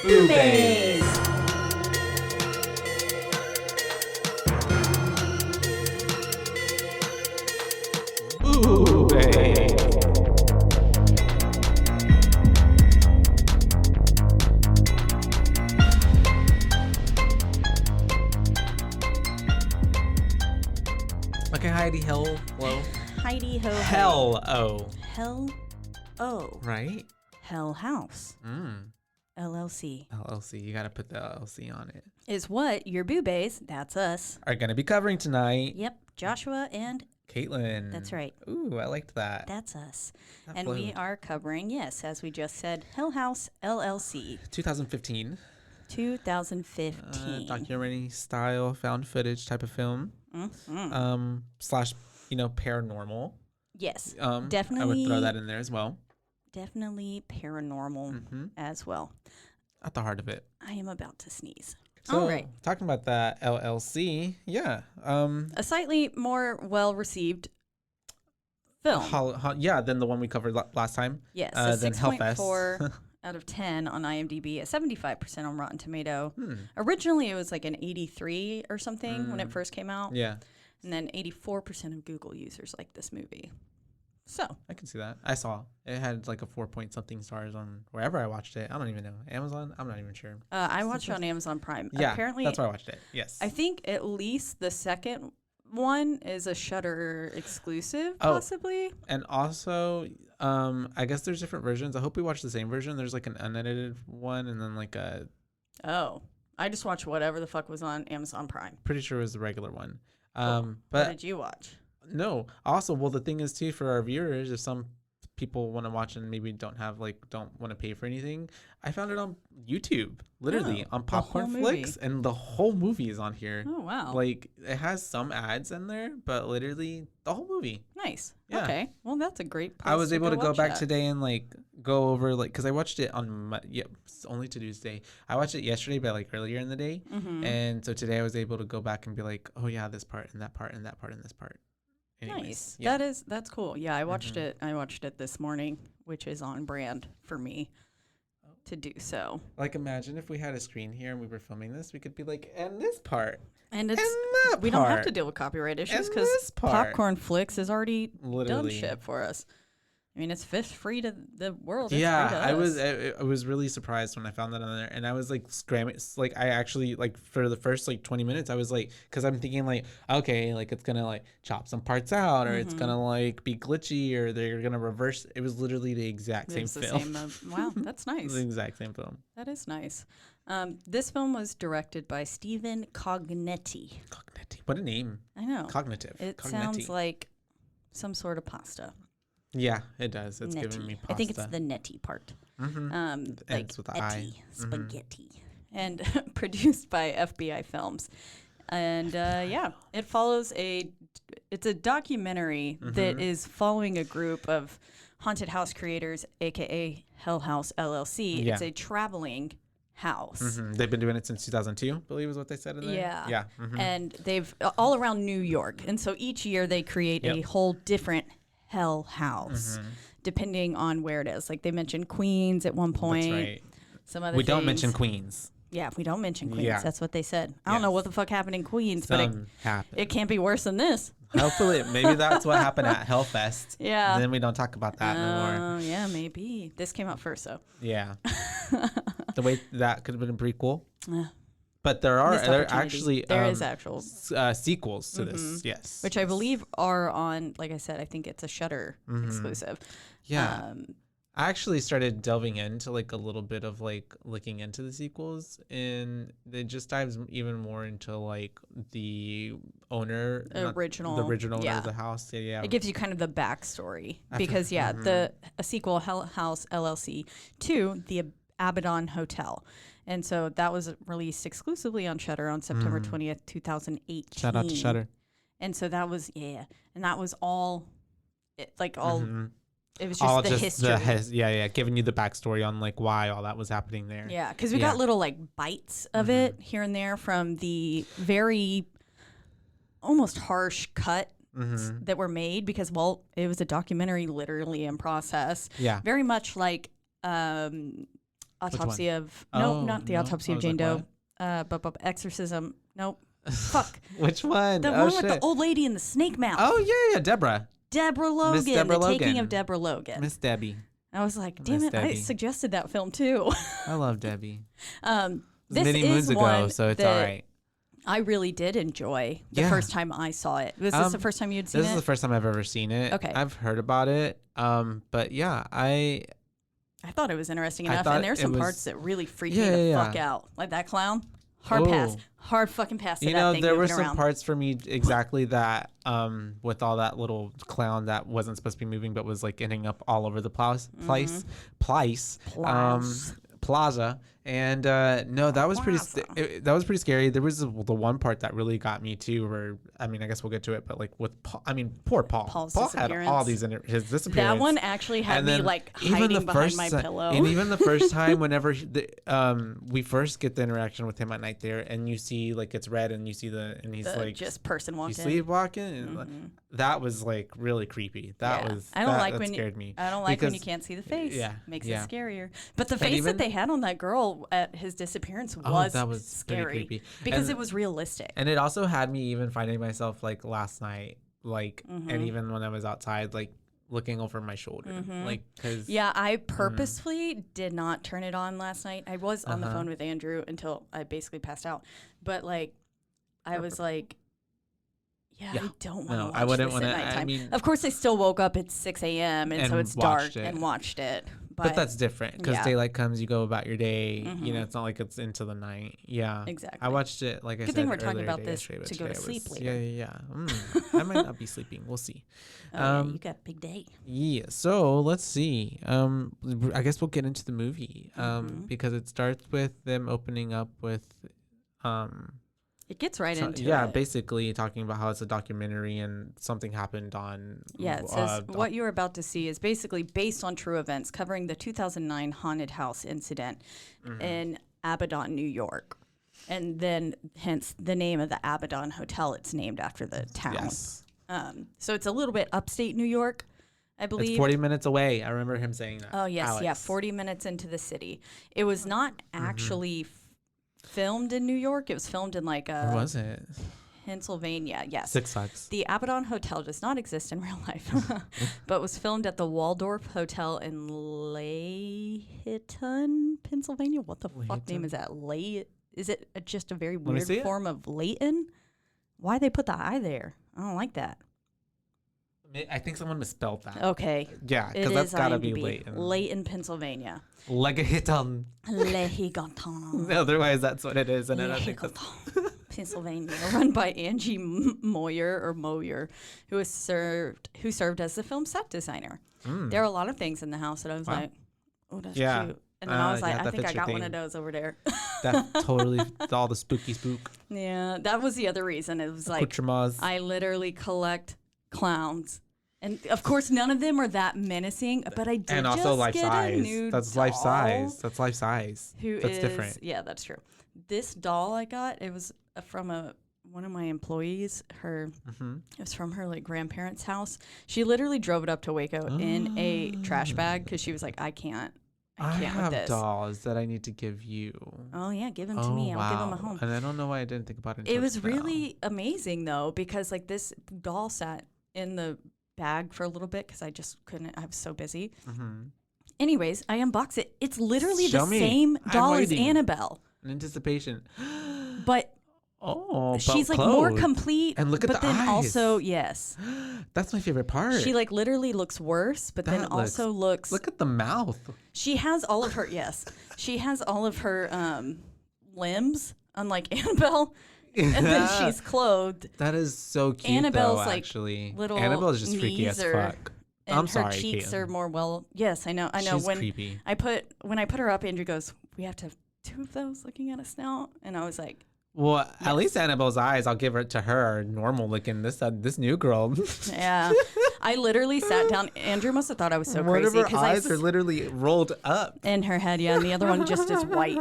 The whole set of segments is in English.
BooBaes. BooBaes. Okay, Heidi, hello. Heidi ho. Hell-o. Hell-o. Right? Hell House. Mm. LLC. LLC. You got to put the LLC on it. Is what your BooBaes, that's us. Are going to be covering tonight. Yep. Joshua and Caitlin. that's right. Ooh, I liked that. That's us. That and flowed. we are covering, yes, as we just said, Hell House LLC. 2015. 2015. Documentary style, found footage type of film. Mm-hmm. Slash, paranormal. Yes. Definitely. I would throw that in there as well. Definitely paranormal as well. At the heart of it. I am about to sneeze. So, all right. Talking about that LLC, yeah. A slightly more well-received film. Than the one we covered last time. Yes, a 6.4 out of 10 on IMDb, a 75% on Rotten Tomato. Originally, it was like an 83 or something when it first came out. Yeah. And then 84% of Google users like this movie. So I can see that. I saw it had like a 4-point-something stars on wherever I watched it. I don't even know. Amazon? I'm not even sure. I watched it on Amazon Prime. Yeah, apparently, that's where I watched it. Yes. I think at least the second one is a Shudder exclusive, possibly. And also, I guess there's different versions. I hope we watch the same version. There's like an unedited one and then like a... Oh, I just watched whatever the fuck was on Amazon Prime. Pretty sure it was the regular one. Cool. But what did you watch? No. Also, well, the thing is too, for our viewers, if some people want to watch and maybe don't want to pay for anything, I found it on YouTube, literally on Popcorn Flicks, and the whole movie is on here. Oh wow! Like it has some ads in there, but literally the whole movie. Nice. Yeah. Okay. Well, that's a great place I was able to go back that. today and like go over because I watched it on only Tuesday. I watched it yesterday, but like earlier in the day, and so today I was able to go back and be like, oh yeah, this part and that part and that part and this part. Anyways, nice. Yeah. That's cool. Yeah, I watched it. I watched it this morning, which is on brand for me to do so. Like, imagine if we had a screen here and we were filming this, we could be like, and this part, and it's that we part, don't have to deal with copyright issues and because this part. Popcorn Flicks is already Literally done shit for us. I mean, it's free to the world. It's yeah, free to us. I was really surprised when I found that on there, and I was like scrambling. Like I actually like for the first like 20 minutes, I was like, because I'm thinking like, okay, like it's gonna like chop some parts out, or it's gonna like be glitchy, or they're gonna reverse. It was literally the exact same film. Wow, that's nice. The exact same film. That is nice. This film was directed by Stephen Cognetti. Cognetti, what a name! I know. Cognitive. It Cognetti. sounds like some sort of pasta. Yeah, it does. It's Netty. giving me pasta. I think it's the netty part. Like Ends with the I. Spaghetti. And produced by FBI Films. And yeah, it follows it's a documentary that is following a group of haunted house creators, aka Hell House LLC. Yeah. It's a traveling house. They've been doing it since 2002, I believe is what they said in there. Yeah. And they've all around New York. And so each year they create a whole different Hell House, depending on where it is. Like they mentioned Queens at one point. That's right. Some other We things. don't mention Queens. Yeah, we don't mention Queens. Yeah. That's what they said. I don't know what the fuck happened in Queens, but it can't be worse than this. Hopefully, maybe that's what happened at Hellfest. Yeah. And then we don't talk about that no more. Yeah, maybe. This came out first, though. Yeah. The way that could have been a prequel. But there is actually sequels to this, yes. Which I believe are on, like I said, I think it's a Shudder exclusive. Yeah. I actually started delving into like a little bit of like looking into the sequels, and it just dives even more into like the original owner of the house. Yeah. It gives you kind of the backstory because a sequel, Hell House LLC to the Abaddon Hotel. And so that was released exclusively on Shudder on September 20th, 2018. Shout out to Shudder. And so that was, and that was all, it was just all the history. Giving you the backstory on like why all that was happening there. Yeah, because we got little like bites of it here and there from the very almost harsh cut that were made because, well, it was a documentary literally in process. Yeah. Very much like Autopsy of not the no. Autopsy I of was Jane like, Doe. But Exorcism. Nope. Fuck. Which one? The one with the old lady in the snake mouth. Oh yeah, Deborah. Deborah Logan. Deborah the Taking Logan. of Deborah Logan. Miss Debbie. I was like, damn Miss it, I Debbie. suggested that film too. I love Debbie. This Many is moons ago, one so it's that all right. I really did enjoy the Yeah. first time I saw it. Was this the first time you'd seen This it? is the first time I've ever seen it. Okay. I've heard about it. But yeah, I thought it was interesting I enough, thought and there's it some was- parts that really freaked Yeah, me the yeah, fuck yeah. out. Like that clown. Hard pass. Hard fucking pass to you that know, thing there were moving some around. parts for me exactly that with all that little clown that wasn't supposed to be moving but was like ending up all over the place plaza. And no, that was that was pretty scary. There was the one part that really got me too, where I mean, I guess we'll get to it, but like with Paul, I mean, poor Paul. Paul's Paul had all disappearance. these his disappearance. That one actually had And me then like even hiding the behind first my ti- pillow. And even the first time, whenever we first get the interaction with him at night there, and you see like it's red, and you see and he's the like just person walked he's in. sleepwalking, and that was like really creepy. That was that scared me. I don't like when you Because- can't see the face. yeah, Makes yeah. it scarier. But the face even- that they had on that girl at his disappearance was, that was pretty scary creepy. because And- it was realistic. And it also had me even finding myself like last night, like, Mm-hmm. and even when I was outside, like looking over my shoulder, like, cause Yeah, I purposefully did not turn it on last night. I was on the Uh-huh. phone with Andrew until I basically passed out. But like, I was like, yeah. I don't want to No, watch I wouldn't this at wanna- I nighttime. mean- of course, I still woke up at 6 a.m. and so And it's dark watched it. and watched it. but that's different because yeah. daylight comes, you go about your day. You know, it's not like it's into the night. Yeah, Exactly. I watched it like I Good said. thing we're talking earlier about today, this yesterday, but to go to today sleep was- later. Yeah. I might not be sleeping. We'll see. Oh, yeah, you got a big day. Yeah, so let's see. I guess we'll get into the movie. Because it starts with them opening up with It gets right into yeah, it. basically talking about how it's a documentary and something happened on Yeah, it says what you're about to see is basically based on true events covering the 2009 haunted house incident in Abaddon, New York. And then hence the name of the Abaddon Hotel. It's named after the town. Yes. So it's a little bit upstate New York, I believe. It's 40 minutes away. I remember him saying that. Oh, yes. Yeah, Alex. 40 minutes into the city. It was not actually filmed in New York. It was filmed in like Where was it? Pennsylvania. Yes. Six Flags. The Abaddon Hotel does not exist in real life, but was filmed at the Waldorf Hotel in Layton, Pennsylvania. What the fuck name is that? Is it just a very weird form of Layton? Why they put the I there? I don't like that. I think someone misspelled that. Okay. Yeah, It because that's is got to be IMDb. Layton. Layton, Pennsylvania. Legahiton. Lehigaton. Otherwise, that's what it is. And I don't think that's... Pennsylvania, run by Angie Moyer, who served as the film set designer. There are a lot of things in the house that I was like, oh, that's cute. And then I was like, I think I got one of those over there. That totally, all the spooky spook. Yeah, that was the other reason. It was like, Accoutrements. I literally collect clowns. And of course, none of them are that menacing, but I did and also just life get size. a new That's doll life size. That's life size. That's different. Yeah, that's true. This doll I got, it was from one of my employees. It was from her like grandparents' house. She literally drove it up to Waco in a trash bag because she was like, I can't with have this. Dolls that I need to give you. Oh yeah, give them to me. I'll give them a home. And I don't know why I didn't think about it. It was really amazing though, because like this doll sat in the bag for a little bit because I just couldn't. I was so busy. Anyways, I unbox it. It's literally the same doll as Annabelle. In anticipation. But she's like more complete. And look at but the then eyes. Also, yes. That's my favorite part. She like literally looks worse, but then also looks. Look at the mouth. She has all of her she has all of her limbs, unlike Annabelle. And then she's clothed. That is so cute. Annabelle's though, like actually. little Annabelle's just freaky as knees fuck. And I'm her sorry, cheeks Caitlin. are more well. Yes, I know. She's when creepy. when I put her up, Andrew goes, "We have to have two of those looking at us now," and I was like, Well, at least Annabelle's eyes, I'll give it to her, are normal looking. This new girl. Yeah. I literally sat down. Andrew must have thought I was so One crazy of her eyes are literally rolled up. in her head, yeah, and the other one just is white.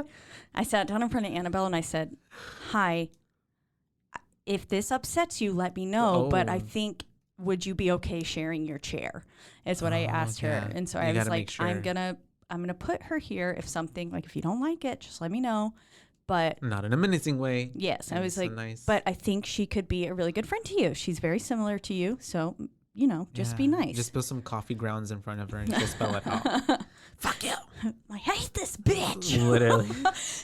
I sat down in front of Annabelle and I said, "Hi, if this upsets you, let me know. But I think, would you be okay sharing your chair?" Is what I asked her. And so I was like, gonna put her here. If something like if you don't like it, just let me know. But not in a menacing way. yes, I was like, nice. but I think she could be a really good friend to you. She's very similar to you, so just be nice. Just put some coffee grounds in front of her and she'll spell it out. Fuck you. I hate this bitch. Literally.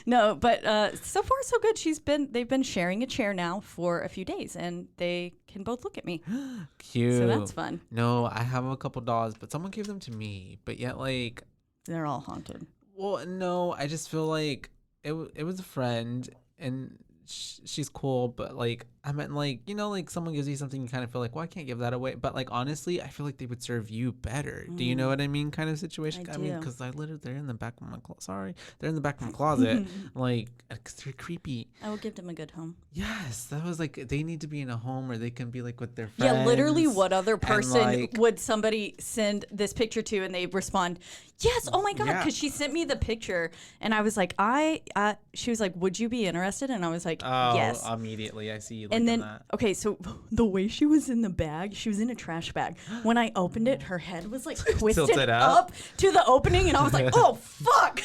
No, but so far so good. They've been sharing a chair now for a few days, and they can both look at me. Cute. So that's fun. No, I have a couple dolls, but someone gave them to me. But yet, like, they're all haunted. Well, no, I just feel like it was a friend, and she's cool, but like I meant like like someone gives you something, you kind of feel like, well, I can't give that away, but like honestly I feel like they would serve you better. Do you know what I mean? Kind of situation. I mean, because they're in the back of my they're in the back of my closet. Like, cause they're creepy. I will give them a good home. Yes, that was like, they need to be in a home where they can be like with their friends. Yeah, literally, what other person would somebody send this picture to and they respond, yes, oh my God, because she sent me the picture and I was like, she was like, would you be interested? And I was like, yes. Immediately I see you. And then, that. okay, so the way she was in the bag, she was in a trash bag. When I opened it, her head was like twisted up to the opening, and I was like, oh, fuck.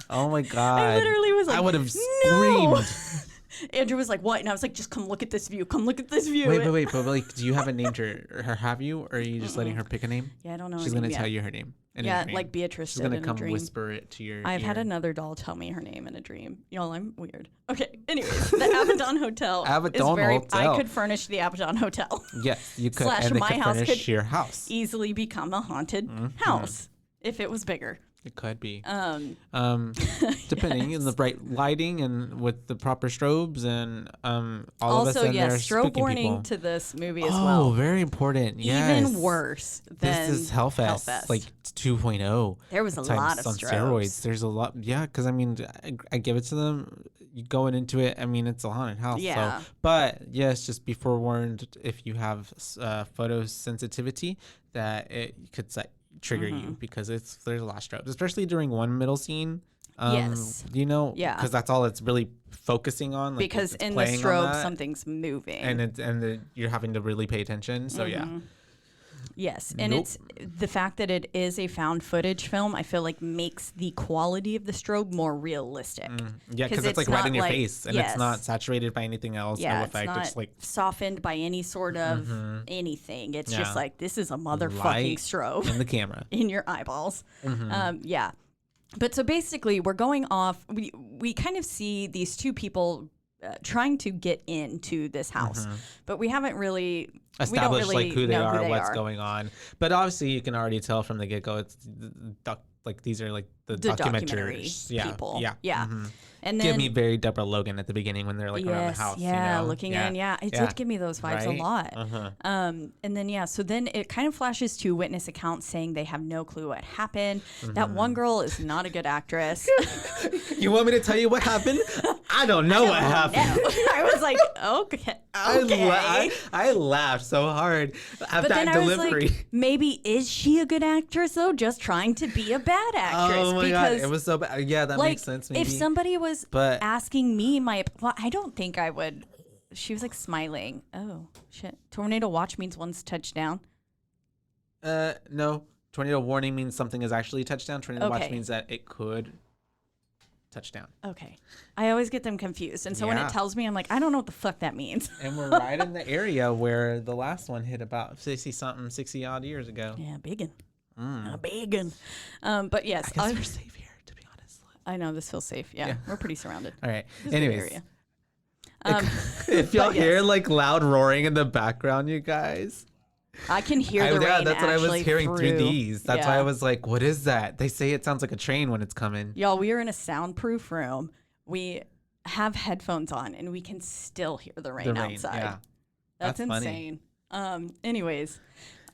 Oh, my God. I literally was like, I would have screamed. Andrew was like, what? And I was like, just come look at this view. Come look at this view. Wait. But like, do you have a name to her? Have you? Or are you just letting her pick a name? Yeah, I don't know. She's going to tell you her name. Yeah, like Beatrice She's gonna come whisper it to your I've ear. had another doll tell me her name in a dream. Y'all, I'm weird. Okay, anyways, the Abaddon Hotel Hotel. I could furnish the Abaddon Hotel. Yes, you could. Slash and my house could your house. easily become a haunted house if it was bigger. It could be. Depending on the bright lighting and with the proper strobes and all of us in there strobe warning people. To this movie as well. Oh, very important. Yes. Even worse than this is Hellfest. Like 2.0. There was a lot of strobes. On steroids. There's a lot. Yeah, because I mean, I give it to them. You going into it, I mean, it's a haunted house. Yeah. So, but yes, just be forewarned if you have photosensitivity that it could trigger you, because there's a lot of strobes, especially during one middle scene. Yes. Because that's all it's really focusing on. Like, because in the strobe, something's moving, and you're having to really pay attention. So yeah. Yes, and it's the fact that it is a found footage film, I feel like makes the quality of the strobe more realistic. Yeah, because it's like right in your face, and it's not saturated by anything else. Yeah, no effect. It's not just like softened by any sort of anything. It's just like, this is a motherfucking light strobe in the camera in your eyeballs. Yeah, but so basically, we're going off. We kind of see these two people trying to get into this house, but we haven't really established like who they are, what's going on. But obviously, you can already tell from the get go. It's like these are like the documentary people. Yeah. And then give me very Deborah Logan at the beginning when they're like around the house. Looking in. Yeah, it did give me those vibes a lot. And then so then it kind of flashes to witness accounts saying they have no clue what happened. That one girl is not a good actress. You want me to tell you what happened? I don't know what happened. I was like, okay. I laughed so hard at that delivery. Like, maybe is she a good actress though? Just trying to be a bad actress. Oh my God, it was so bad. Yeah, that makes sense. Maybe. If somebody was asking me I don't think I would. She was like smiling. Oh shit! Tornado watch means one's touchdown. No. Tornado warning means something is actually touchdown. Tornado watch means that it could touchdown. Okay. I always get them confused. And so when it tells me, I'm like, I don't know what the fuck that means. And we're right in the area where the last one hit about 60 odd years ago. Yeah, biggin'. A biggin'. But yes. I guess we're safe here, to be honest. I know, this feels safe. Yeah. We're pretty surrounded. All right. Anyways. If y'all hear like loud roaring in the background, you guys. I can hear the rain. Yeah, that's what I was hearing through these. That's why I was like, what is that? They say it sounds like a train when it's coming. Y'all, we are in a soundproof room. We have headphones on and we can still hear the rain outside. Yeah. That's insane. Anyways,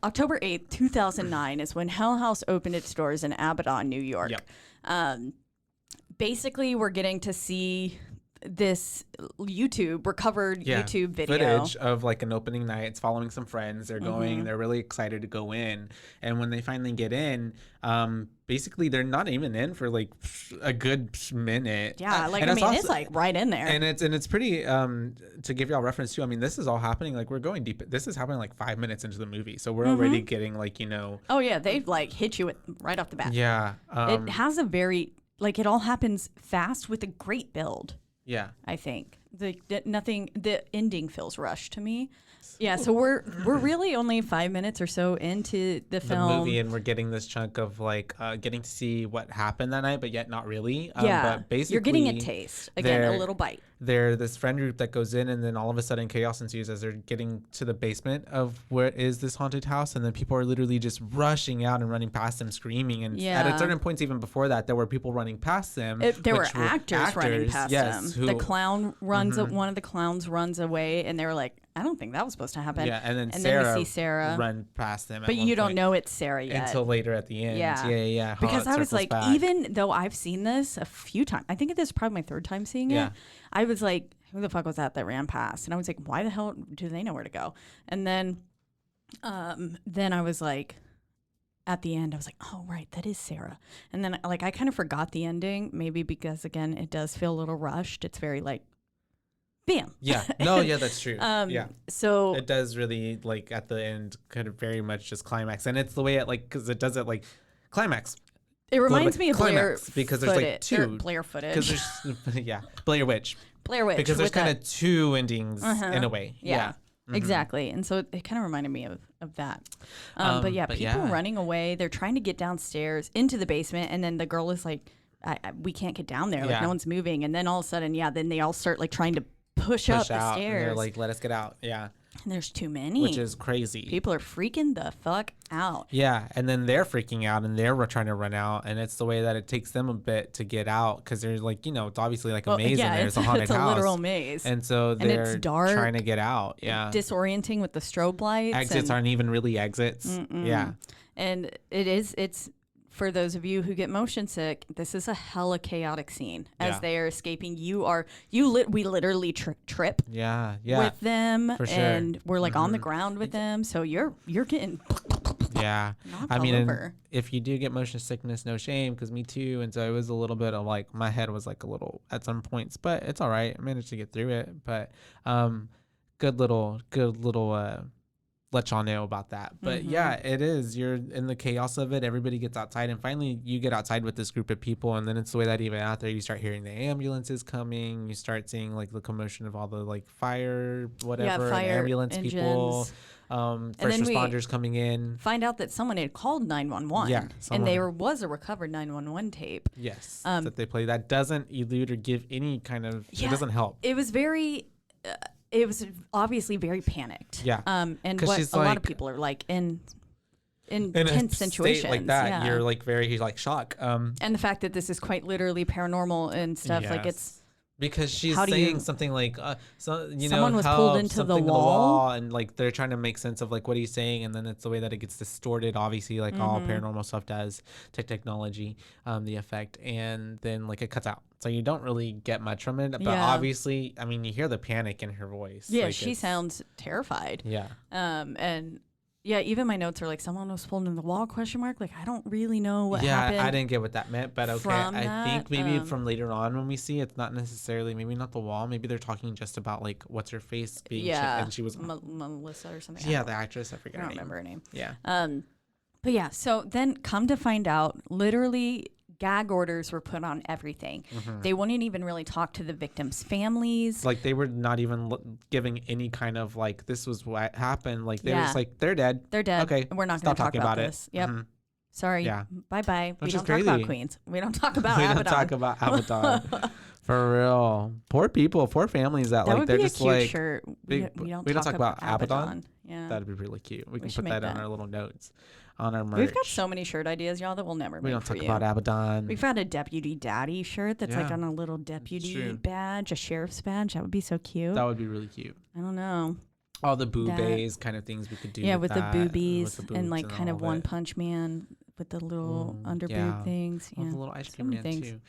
October 8th, 2009 is when Hell House opened its doors in Abaddon, New York. Yep. Basically, we're getting to see this recovered YouTube video footage of like an opening night. It's following some friends. They're going. They're really excited to go in, and when they finally get in, basically they're not even in for like a good minute. Yeah, like I mean, it's like right in there, and it's pretty. To give y'all reference too, I mean, this is all happening like we're going deep. This is happening like 5 minutes into the movie, so we're already getting like Oh yeah, they like hit you right off the bat. Yeah, it has a very like it all happens fast with a great build. Yeah, I think the ending feels rushed to me. Yeah, so we're really only 5 minutes or so into the film. The movie, and we're getting this chunk of like getting to see what happened that night, but yet not really. But basically, you're getting a taste again, a little bite. They're this friend group that goes in, and then all of a sudden chaos ensues as they're getting to the basement of where is this haunted house, and then people are literally just rushing out and running past them, screaming. And at certain points, even before that, there were people running past them. There were actors running past them. The clown runs. One of the clowns runs away, and they were like, I don't think that was supposed to happen. Yeah, and then then we see Sarah run past them. But you don't know it's Sarah yet. Until later at the end. Yeah. Because I was like, even though I've seen this a few times, I think this is probably my third time seeing it. I was like, who the fuck was that ran past? And I was like, why the hell do they know where to go? And then I was like, at the end, I was like, oh, right, that is Sarah. And then like I kind of forgot the ending, maybe because, again, it does feel a little rushed. It's very like, bam. Yeah. No, yeah, that's true. So it does really like at the end kind of very much just climax. And it's the way it like, because it does it like climax. It reminds me of Blair because there's like two Blair footage. Blair Witch. Because there's kind of two endings in a way. Yeah. Exactly. And so it kind of reminded me of that. But people running away, they're trying to get downstairs into the basement, and then the girl is like, we can't get down there. Like no one's moving. And then all of a sudden, then they all start like trying to push up the stairs. And they're like, let us get out. Yeah. And there's too many. Which is crazy. People are freaking the fuck out. Yeah. And then they're freaking out and they're trying to run out. And it's the way that it takes them a bit to get out because they're like, it's obviously like a maze in there. It's a haunted house. It's a literal maze. And so they're it's dark, trying to get out. Yeah. Disorienting with the strobe lights. Exits aren't even really exits. Yeah. And it's for those of you who get motion sick, this is a hella chaotic scene as they are escaping. We literally trip with them, for sure. And we're like on the ground with them. So you're getting I mean, if you do get motion sickness, no shame, because me too. And so it was a little bit of like my head was like a little at some points, but it's all right. I managed to get through it. But good little let y'all know about that. But it is. You're in the chaos of it. Everybody gets outside, and finally you get outside with this group of people, and then it's the way that even out there you start hearing the ambulances coming. You start seeing like the commotion of all the like fire and ambulance engines. People. First responders coming in. Find out that someone had called 911. And there was a recovered 911 tape. Yes, that they play. That doesn't elude or give any kind of. It doesn't help. It was very. It was obviously very panicked. Yeah. And what a lot of people are like in tense situations like that, you're like very like shock. And the fact that this is quite literally paranormal and stuff, like it's because she's saying something like someone was pulled into the wall, and like they're trying to make sense of like what he's saying, and then it's the way that it gets distorted, obviously, like all paranormal stuff does to technology, the effect, and then like it cuts out. So you don't really get much from it, but obviously, I mean, you hear the panic in her voice. Yeah, like she sounds terrified. Yeah. And even my notes are like, someone was pulled in the wall, ? Like, I don't really know what happened. Yeah, I didn't get what that meant, but okay. I think maybe from later on when we see, it's not necessarily, maybe not the wall. Maybe they're talking just about like, what's her face being and she was Melissa or something. Yeah, the actress, I forget her name. I don't remember her name. Yeah. But yeah, so then come to find out, literally gag orders were put on everything. They wouldn't even really talk to the victims' families. Like they were not even giving any kind of like, this was what happened. Like they were just like, they're dead. They're dead. Okay. We're not going to talk about this. Yep. Sorry. Yeah. Bye-bye. We don't talk about Queens. We don't talk about Abaddon. We don't talk about Abaddon. For real. Poor people, poor families that like, they're just like. Shirt. We don't talk about Abaddon. Yeah. That'd be really cute. We can put that on our little notes. On our merch. We've got so many shirt ideas, y'all, that we'll never make. We don't talk about Abaddon. We've got a deputy daddy shirt that's like on a little deputy badge, a sheriff's badge. That would be so cute. That would be really cute. I don't know. All the BooBaes kind of things we could do. Yeah, with the BooBaes and like kind of One Punch Man with the little underboob things. Yeah, the little ice cream man too.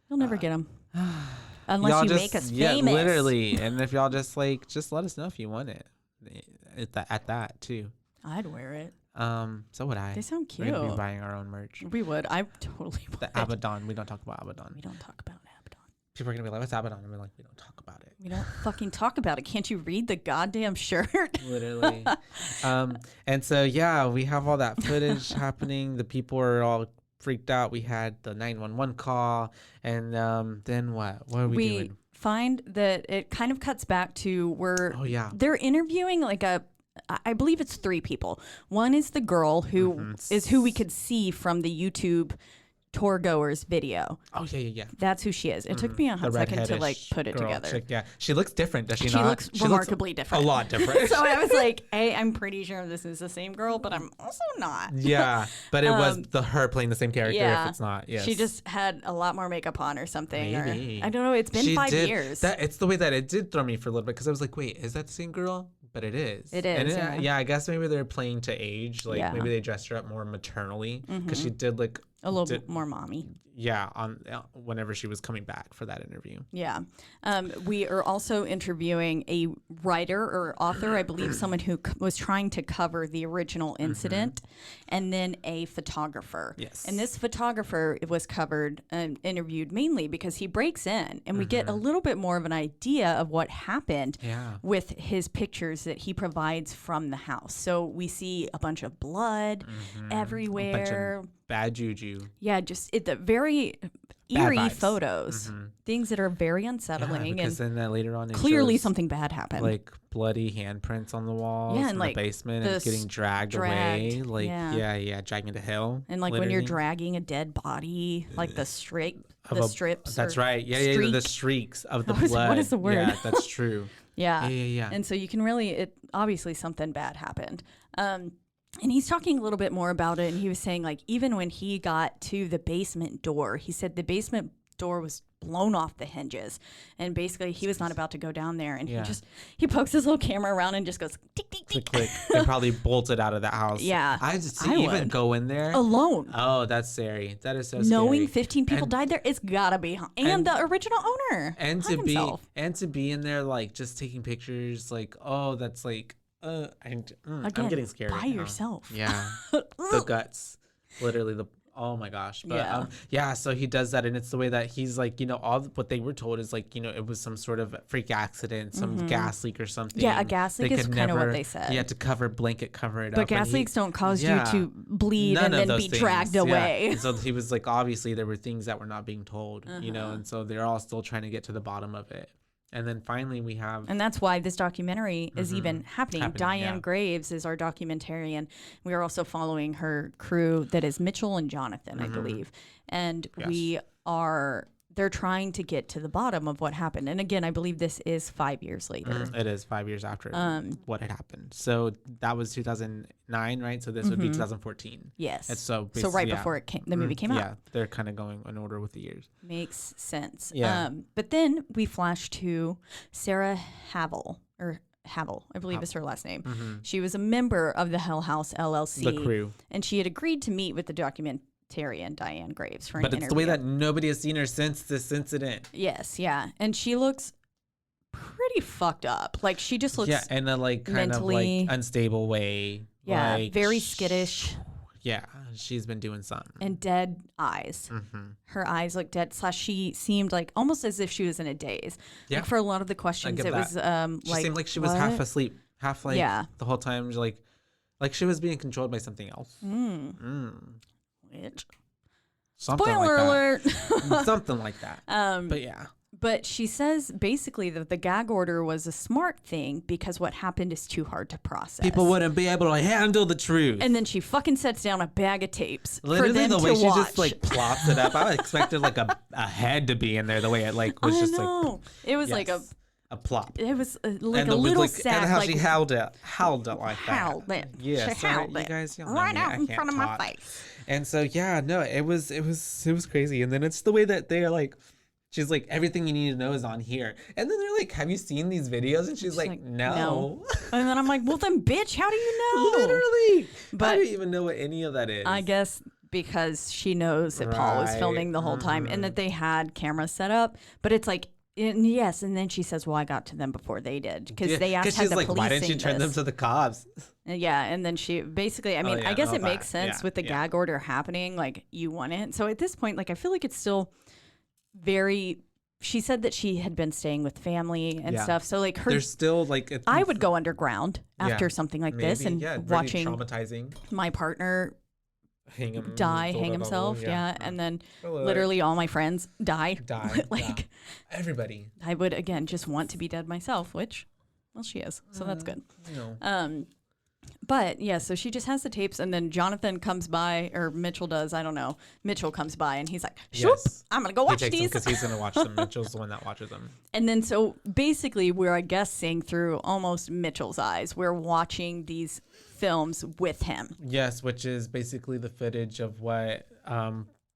You'll never get them. Unless y'all you just, make us yeah, famous. literally. And if y'all just like, just let us know if you want it. At that too. I'd wear it. So would I. They sound We're cute. gonna be buying our own merch. We would. I totally would. The Abaddon. We don't talk about Abaddon. We don't talk about Abaddon. People are gonna be like, "What's Abaddon?" And we're like, "We don't talk about it." We don't fucking talk about it. Can't you read the goddamn shirt? Literally. And so yeah, we have all that footage happening. The people are all freaked out. We had the 911 call, and then what? What are we doing? Find that it kind of cuts back to where they're interviewing like I believe it's 3 people. One is the girl who is who we could see from the YouTube tour goers video. Oh yeah. That's who she is. It took me a hot second to like put it together. Chick, yeah, she looks different, does she not? She looks remarkably different. A lot different. So I was like, I'm pretty sure this is the same girl, but I'm also not. Yeah, but it was her playing the same character. Yeah. If it's not, yes. She just had a lot more makeup on or something. Maybe. Or, I don't know. It's been 5 years. It's the way that it did throw me for a little bit because I was like, wait, is that the same girl? But it is. It is. And yeah, I guess maybe they're playing to age. Like maybe they dressed her up more maternally because she did look a little bit more mommy. Yeah, on whenever she was coming back for that interview. Yeah. We are also interviewing a writer or author, I believe someone who was trying to cover the original incident, and then a photographer. Yes. And this photographer was covered and interviewed mainly because he breaks in and we get a little bit more of an idea of what happened with his pictures that he provides from the house. So we see a bunch of blood everywhere. A bunch of bad juju. Yeah, just the very eerie vibes. Photos, things that are very unsettling, because and then later on, clearly something bad happened. Like bloody handprints on the walls, and in like the basement, and getting dragged away. Like dragging to hell. And like when you're dragging a dead body, like the strips. That's right. Yeah, the streaks of the blood. What is the word? Yeah, that's true. Yeah. Yeah. And so you can really, obviously something bad happened. And he's talking a little bit more about it. And he was saying, like, even when he got to the basement door, he said the basement door was blown off the hinges. And basically, he was not about to go down there. And he pokes his little camera around and just goes, tick, tick, tick. Click. And probably bolted out of that house. Yeah. I even go in there alone. Oh, that's scary. That is so scary. Knowing 15 people died there, it's gotta be. And the original owner. And to be in there, like, just taking pictures, like, oh, that's like, I'm getting scared by right yourself. Now. Yeah. The guts. Literally oh my gosh. But so he does that, and it's the way that he's like, all what they were told is like, it was some sort of freak accident, some gas leak or something. Yeah, a gas leak is kind of what they said. Yeah, to blanket cover it up. But gas leaks don't cause you to bleed and then be dragged away. And so he was like, obviously there were things that were not being told, and so they're all still trying to get to the bottom of it. And then finally we have... And that's why this documentary is even happening. Diane Graves is our documentarian. We are also following her crew that is Mitchell and Jonathan, I believe. And they're trying to get to the bottom of what happened. And again, I believe this is 5 years later. It is 5 years after what had happened. So that was 2009, right? So this would be 2014. Yes. And so right before the movie came out. Yeah, they're kind of going in order with the years. Makes sense. Yeah. But then we flash to Sarah Havel, I believe is her last name. She was a member of the Hell House LLC. The crew. And she had agreed to meet with the documentarian Diane Graves for an interview. But it's the way that nobody has seen her since this incident. Yes, yeah. And she looks pretty fucked up. Like, she just looks in a like kind mentally, of like unstable way. Yeah, like, very skittish. Yeah, she's been doing something. And dead eyes. Her eyes look dead. / she seemed like almost as if she was in a daze. Yeah. Like, for a lot of the questions, it was she seemed like she was half asleep, half like the whole time, like she was being controlled by something else. Which, something spoiler alert. Something like that. But yeah. But she says basically that the gag order was a smart thing because what happened is too hard to process. People wouldn't be able to handle the truth. And then she fucking sets down a bag of tapes. Literally, for them the way to she watch. just like plops it up. I expected like a head to be in there. The way it like was just like. It was like a plop. It was like a little sack. And how like, she howled it like that. Howled it. Yeah, she howled it. You guys, right out in front of my face. And so it was crazy. And then it's the way that they're like. She's like, everything you need to know is on here. And then they're like, have you seen these videos? And she's like, no. And then I'm like, well, then, bitch, how do you know? Literally. But I don't even know what any of that is. I guess because she knows that Paul was filming the whole time and that they had cameras set up. But it's like And yes, and then she says, "Well, I got to them before they did because they asked she's had the like, police why didn't you seen turn them this." to the cops? Yeah, and then she basically, I mean, yeah, I guess all it makes that. sense Yeah, with the gag order happening, like you want it. So at this point, like I feel like it's still very. She said that she had been staying with family and stuff, so like her. There's still like I would go underground after something like this and watching traumatizing my partner hang himself, and then literally all my friends die. Like everybody. I would again just want to be dead myself, which, well, she is, so that's good. But yeah, so she just has the tapes, and then Jonathan comes by, or Mitchell does, I don't know. Mitchell comes by, and he's like, "Shoop, I'm gonna go watch these," because he's gonna watch them. Mitchell's the one that watches them. And then so basically, we're I guess seeing through almost Mitchell's eyes. We're watching these films with him. Yes, which is basically the footage of what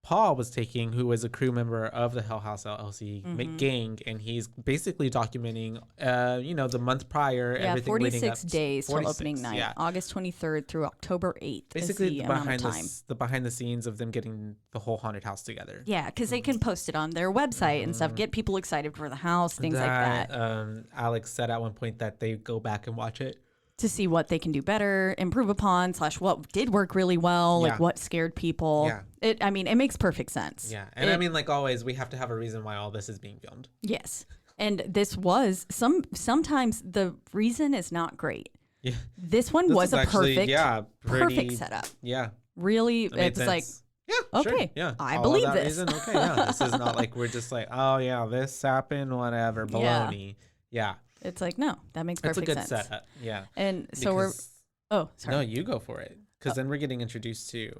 Paul was taking, who was a crew member of the Hell House LLC gang, and he's basically documenting, the month prior, everything 46 days till opening night, August 23rd through October 8th. Basically, the behind the scenes of them getting the whole haunted house together. Yeah, because they can post it on their website and stuff, get people excited for the house, things like that. Alex said at one point that they go back and watch it to see what they can do better, improve upon, / what did work really well, like what scared people. Yeah. It makes perfect sense. Yeah. And I mean, like always, we have to have a reason why all this is being filmed. Yes. And this was sometimes the reason is not great. Yeah. This one was a perfect setup. Yeah. Really, it's like, yeah, okay, sure. Yeah, I believe this. Reason, okay, yeah. This is not like we're just like, oh yeah, this happened, whatever, baloney. Yeah. It's like, no, that makes perfect sense. It's a good setup. Yeah. And so we're, oh, sorry. No, you go for it. Because then we're getting introduced to.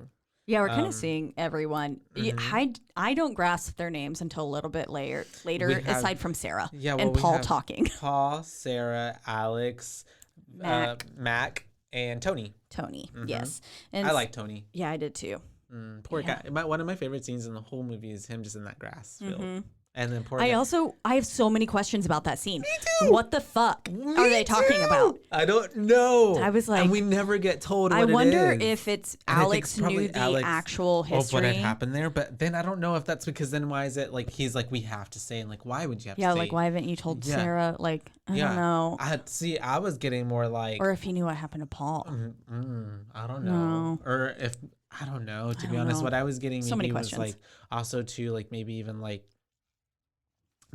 Yeah, we're kind of seeing everyone. I don't grasp their names until a little bit later aside from Sarah and Paul talking. Paul, Sarah, Alex, Mac, and Tony. Yes. And I like Tony. Yeah, I did too. Poor guy. One of my favorite scenes in the whole movie is him just in that grass field. And then I have so many questions about that scene. Me too. What the fuck are they talking about? I don't know. I was like, and we never get told what I wonder it is. if it's Alex knew the actual history of what had happened there. But then I don't know if that's because then why is it like he's like, we have to say, and like, why would you have to say? Yeah, like why haven't you told Sarah? Like, I don't know. I was getting more like, or if he knew what happened to Paul. I don't know. No. Or if I don't know. To be honest, what I was getting so many was questions. like also too like maybe even like.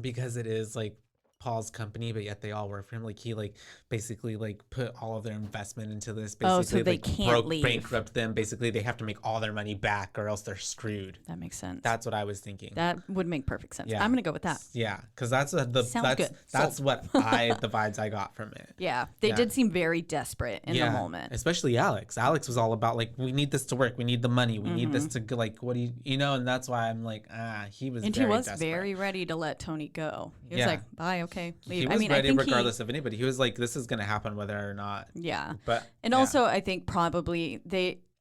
Because it is like Paul's company, but yet they all work for him. Like he like basically like put all of their investment into this. Basically, so they can't leave. Bankrupt them. Basically, they have to make all their money back, or else they're screwed. That makes sense. That's what I was thinking. That would make perfect sense. Yeah. I'm gonna go with that. Yeah, because that's what the vibes I got from it. Yeah, they did seem very desperate in the moment. Especially Alex. Alex was all about like, we need this to work. We need the money. We need this to like, what do you know? And that's why I'm like, he was. And he was desperate. Very ready to let Tony go. He was like, bye, okay, leave. He was ready regardless of anybody. He was like, this is gonna happen whether or not. Yeah. But also I think probably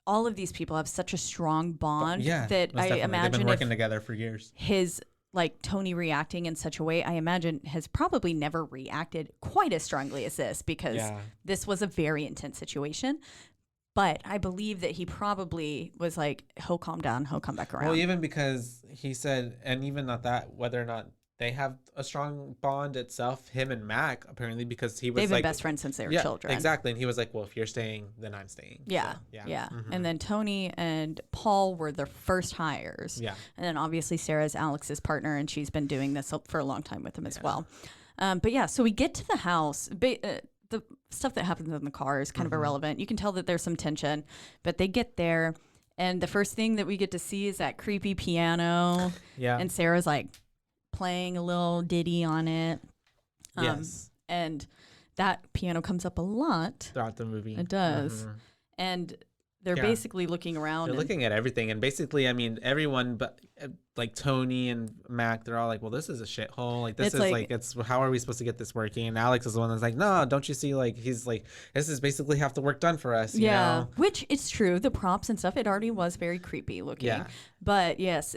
all of these people have such a strong bond that I imagine they've been working together for years. His like Tony reacting in such a way, I imagine has probably never reacted quite as strongly as this because this was a very intense situation. But I believe that he probably was like, he'll calm down, he'll come back around. Well, even because he said, and even not that, whether or not they have a strong bond itself, him and Mac, apparently, because he was they've been best friends since they were children. Exactly. And he was like, well, if you're staying, then I'm staying. Yeah. So, yeah. And then Tony and Paul were their first hires. Yeah. And then obviously Sarah's Alex's partner, and she's been doing this for a long time with him as well. But yeah, so we get to the house. The stuff that happens in the car is kind of irrelevant. You can tell that there's some tension, but they get there, and the first thing that we get to see is that creepy piano. Yeah. And Sarah's like playing a little ditty on it. Yes. And that piano comes up a lot throughout the movie. It does. And they're basically looking around. They're looking at everything. And basically, I mean, everyone but like Tony and Mac, they're all like, well, this is a shithole. Like, this is like, it's how are we supposed to get this working? And Alex is the one that's like, no, don't you see? Like, he's like, this is basically half the work done for us. You know? Which it's true. The props and stuff, it already was very creepy looking. Yeah. But yes,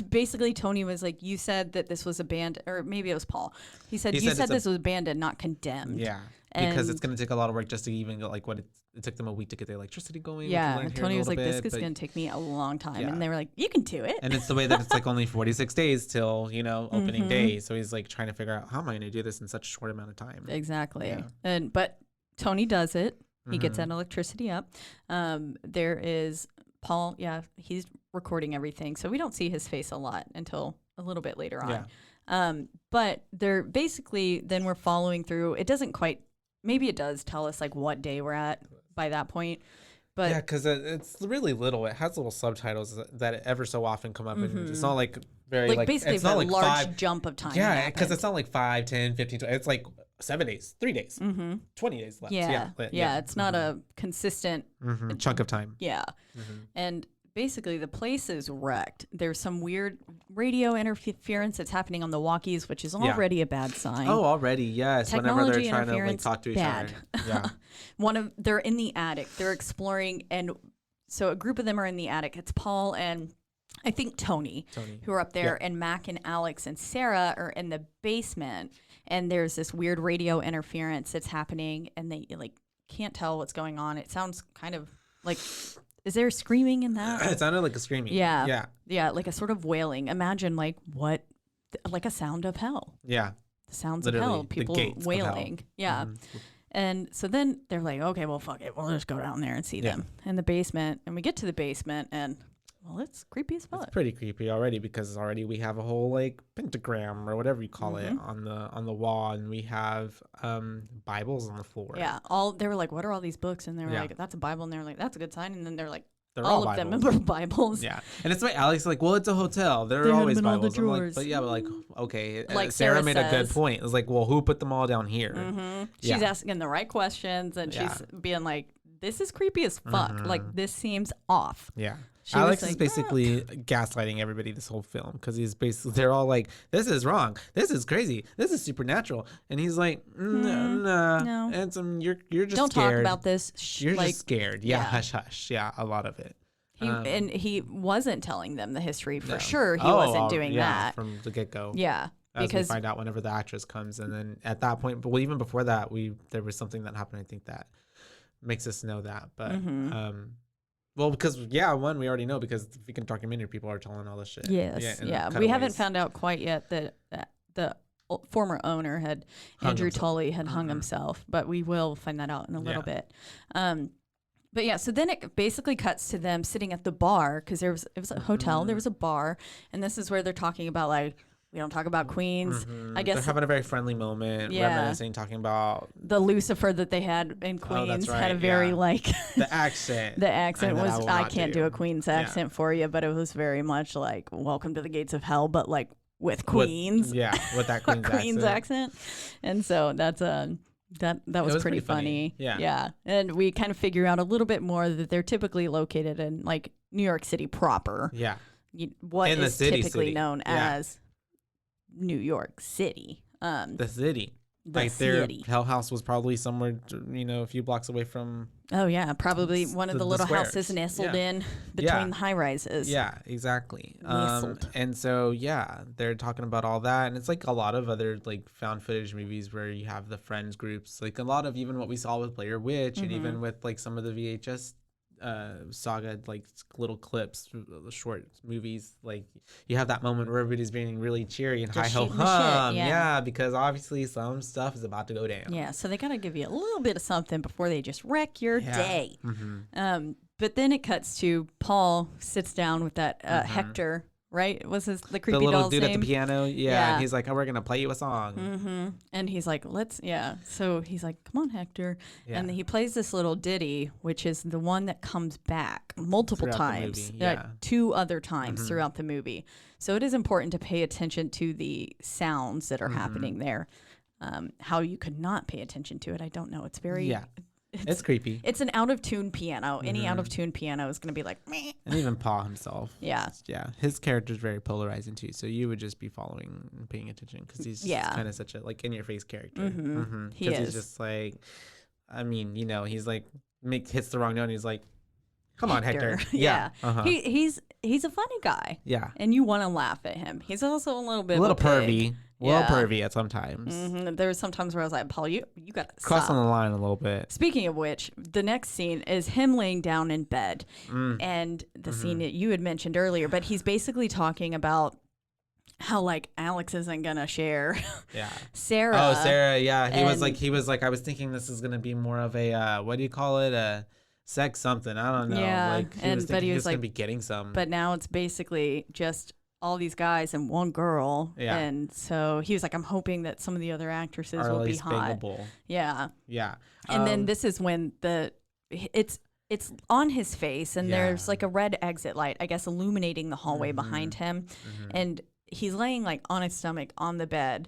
basically Tony was like, you said that this was abandoned, or maybe it was Paul. He said you said this was abandoned, not condemned. Yeah, because it's going to take a lot of work just to even go, like, it took them a week to get the electricity going. Yeah, Tony was like, this is going to take me a long time. And they were like, you can do it. And it's the way that it's like only 46 days till, opening day. So he's like trying to figure out, how am I going to do this in such a short amount of time? Exactly. Yeah. But Tony does it. He gets that electricity up. There is Paul. Yeah, he's recording everything. So we don't see his face a lot until a little bit later on. Yeah. But they're basically, then we're following through. It doesn't quite, maybe it does tell us like what day we're at by that point. But yeah, because it's really little. It has little subtitles that ever so often come up. And it's not like very like basically it's not like large jump of time. Yeah, because it's not like 5, 10, 15, 20. It's like 7 days, 3 days, 20 days left. Yeah, it's not a consistent chunk of time. Yeah. And basically the place is wrecked. There's some weird radio interference that's happening on the walkies, which is already a bad sign. Oh, already, yes. Technology whenever they're trying to interference, talk to each bad. other. Yeah. They're in the attic. They're exploring, and so a group of them are in the attic. It's Paul and I think Tony. Who are up there, and Mac and Alex and Sarah are in the basement. And there's this weird radio interference that's happening, and they like can't tell what's going on. It sounds kind of like, is there screaming in that? It sounded like a screaming. Yeah, like a sort of wailing. Imagine like like a sound of hell. Yeah, the sounds literally, of hell. People wailing. Yeah. And so then they're like, okay, well, fuck it. We'll just go down there and see them in the basement. And we get to the basement, and well, it's creepy as fuck. It's pretty creepy already, because already we have a whole like pentagram or whatever you call it on the wall, and we have Bibles on the floor. Yeah, they were like, what are all these books? And they were like, that's a Bible. And they were like, that's a good sign. And then they're like, they're all of them are Bibles. Yeah, and it's like Alex like, well, it's a hotel. There are always Bibles. I'm like, but like, okay. Like Sarah made a good point. It's like, well, who put them all down here? She's asking the right questions, and she's being like, this is creepy as fuck. Like, this seems off. Yeah. Alex is basically gaslighting everybody this whole film, because they're all like, this is wrong, this is crazy, this is supernatural, and he's like, no, and you're just don't scared. Talk about this. You're just scared. Yeah, hush hush. Yeah, a lot of it. And he wasn't telling them the history for sure. He wasn't doing that from the get go. Yeah, because we find out whenever the actress comes, and then at that point, but even before that, there was something that happened. I think that makes us know that, but well, because we already know, because the freaking documentary people are telling all this shit. Yes, we haven't found out quite yet that the former owner Andrew Tully had hung himself, but we will find that out in a little bit. But yeah, so then it basically cuts to them sitting at the bar, because it was a hotel, there was a bar, and this is where they're talking about like, we don't talk about Queens. I guess they're having a very friendly moment, reminiscing, talking about the Lucifer that they had in Queens. Had a very like the accent. The accent was, I can't do a Queens accent for you, but it was very much like Welcome to the Gates of Hell, but like with Queens. With that Queens accent. And so that's that was pretty funny. Yeah. And we kind of figure out a little bit more that they're typically located in like New York City proper. Yeah. What is typically known as New York City. The city. Their Hell House was probably somewhere, a few blocks away from. Oh yeah, probably one of the little houses nestled in between the high rises. Yeah, exactly. And so they're talking about all that, and it's like a lot of other like found footage movies where you have the friends groups, like a lot of even what we saw with Blair Witch, and even with like some of the VHS saga, like little clips, short movies, like you have that moment where everybody's being really cheery and high ho hum, because obviously some stuff is about to go down. Yeah, so they gotta give you a little bit of something before they just wreck your day. But then it cuts to Paul sits down with that Hector. Right? Was the creepy the little doll's dude name? At the piano? Yeah. And he's like, oh, we're going to play you a song. And he's like, So he's like, come on, Hector. Yeah. And he plays this little ditty, which is the one that comes back multiple times. 2 other times throughout the movie. So it is important to pay attention to the sounds that are happening there. How you could not pay attention to it, I don't know. It's very... It's creepy. It's an out-of-tune piano. Any out-of-tune piano is going to be like... Meh. And even Paul himself. Yeah. His character is very polarizing, too. So you would just be following and paying attention, because he's kind of such a, like, in-your-face character. He is. He's just like... I mean, he's like... hits the wrong note, and he's like... Come on, Hector. Yeah. He's he's a funny guy. Yeah. And you want to laugh at him. He's also a little bit A little of a pig. pervy. A little pervy at sometimes. There was sometimes where I was like, Paul, you got to Crossing the line a little bit. Speaking of which, the next scene is him laying down in bed. And the scene that you had mentioned earlier, but he's basically talking about how like Alex isn't gonna share Sarah. Oh, Sarah, yeah. He was like, I was thinking this is gonna be more of a what do you call it? A sex something. I don't know. Yeah. Like he was gonna be getting some. But now it's basically just all these guys and one girl. Yeah. And so he was like, I'm hoping that some of the other actresses Are will at be least hot. bangable. Yeah. Yeah. And then this is when it's on his face and there's like a red exit light, I guess, illuminating the hallway behind him. And he's laying like on his stomach on the bed,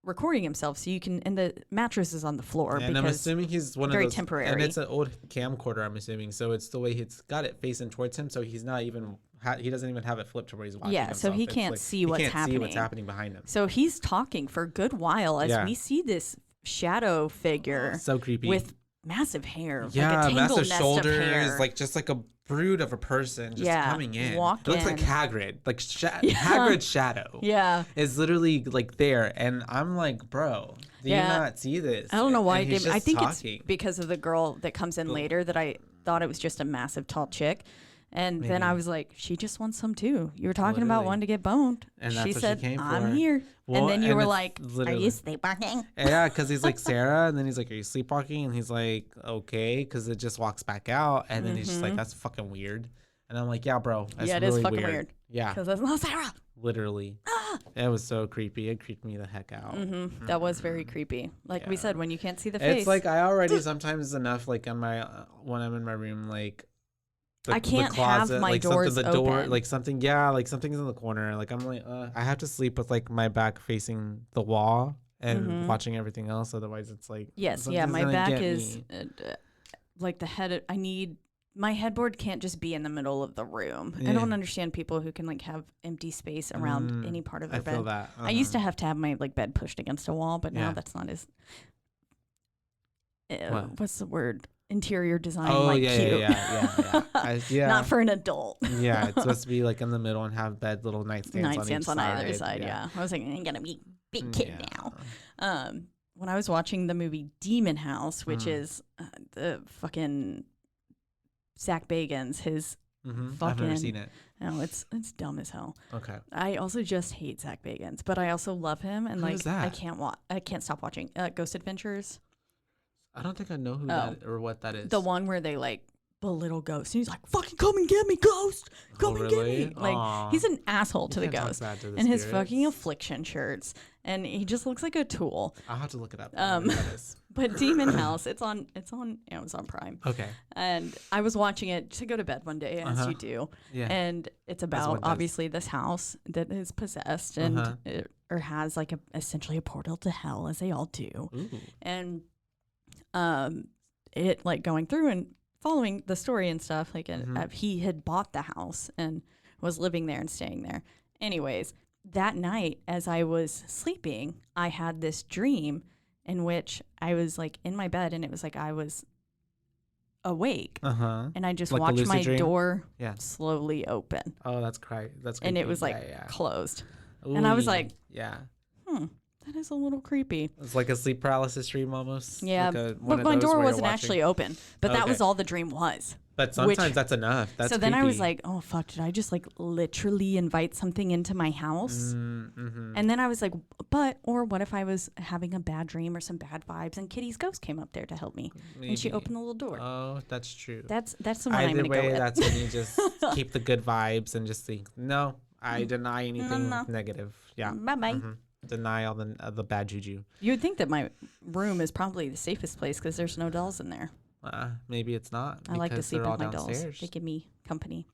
recording himself. So you can, and the mattress is on the floor. And I'm assuming he's one of those. Very temporary. And it's an old camcorder, I'm assuming. So it's the way he's got it facing towards him. So he's not even, he doesn't even have it flipped to where he's watching himself. So he can't see what's happening. He can't see what's happening behind him. So he's talking for a good while as we see this shadow figure. So creepy. With massive hair. Yeah, like a tangled massive nest shoulders. Of hair. Like just like a brood of a person just coming in. Walk it looks like in. Hagrid. Like Hagrid's shadow. Yeah. Is literally like there. And I'm like, bro, do you not see this? I don't know why. I think talking. It's because of the girl that comes in later that I thought it was just a massive tall chick. And then I was like, she just wants some too. You were talking about wanting to get boned. And that's she what said, she came for. I'm here. Well, and then you were like, are you sleepwalking? Yeah, because he's like, Sarah. And then he's like, are you sleepwalking? And he's like, okay. Because it just walks back out. And then he's just like, that's fucking weird. And I'm like, yeah, bro. That's it really is fucking weird. weird. Yeah. Because that's not Sarah. Literally. It was so creepy. It creeped me the heck out. That was very creepy. Like we said, when you can't see the face. It's like I already sometimes enough like on my when I'm in my room like I can't the closet, have my like doors the door, open. like something, like something's in the corner. Like I'm like, I have to sleep with like my back facing the wall and watching everything else. Otherwise, it's like my back is like the head. My headboard can't just be in the middle of the room. I don't understand people who can like have empty space around any part of their bed. I feel that. I used to have my like bed pushed against a wall, but now that's not as. What's the word? Interior design, cute. Yeah. Not for an adult. Yeah, it's supposed to be like in the middle and have little nightstands on either side. Yeah. I was like, I ain't gonna be big kid now. When I was watching the movie Demon House, which is the fucking Zach Bagans, his fucking. I've never seen it. No, it's dumb as hell. Okay. I also just hate Zach Bagans, but I also love him, and Who is that? I can't stop watching Ghost Adventures. I don't think I know who that or what that is. The one where they like belittle Ghost. And he's like, fucking come and get me, Ghost. Come and get me. Like, he's an asshole to the Ghost. And his fucking affliction shirts. And he just looks like a tool. I'll have to look it up. But Demon House, it's on Amazon Prime. Okay. And I was watching it to go to bed one day, as you do. Yeah. And it's about obviously this house that is possessed and or has like essentially a portal to hell, as they all do. Ooh. And it like going through and following the story and stuff, like he had bought the house and was living there and staying there. Anyways, that night as I was sleeping, I had this dream in which I was like in my bed and it was like I was awake and I just like watched my dream? door slowly open. Oh, that's creepy. And it was like closed. Ooh, and I was like, that is a little creepy. It's like a sleep paralysis dream almost. Yeah, but my door wasn't actually open. But that was all the dream was. But sometimes that's enough. That's so then creepy. I was like, oh, fuck, did I just like literally invite something into my house? And then I was like, or what if I was having a bad dream or some bad vibes and Kitty's ghost came up there to help me. Maybe. And she opened the little door. Oh, that's true. That's the one I'm going to go with. That's when you just keep the good vibes and just think, no, I deny anything negative. Yeah. Bye-bye. Deny all the bad juju. You would think that my room is probably the safest place because there's no dolls in there. Maybe it's not. I like to sleep with my dolls. They give me company.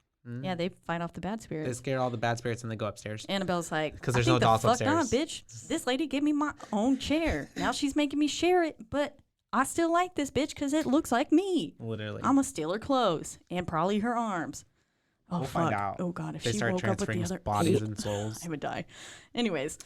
Yeah, they fight off the bad spirits. They scare all the bad spirits and they go upstairs. Annabelle's like, because there's no dolls upstairs. Not, bitch. This lady gave me my own chair. Now she's making me share it, but I still like this bitch because it looks like me. Literally. I'm gonna steal her clothes and probably her arms. Oh, we'll fuck. Find out. Oh, God. If they she start woke up with transferring the other bodies and souls. I would die. Anyways,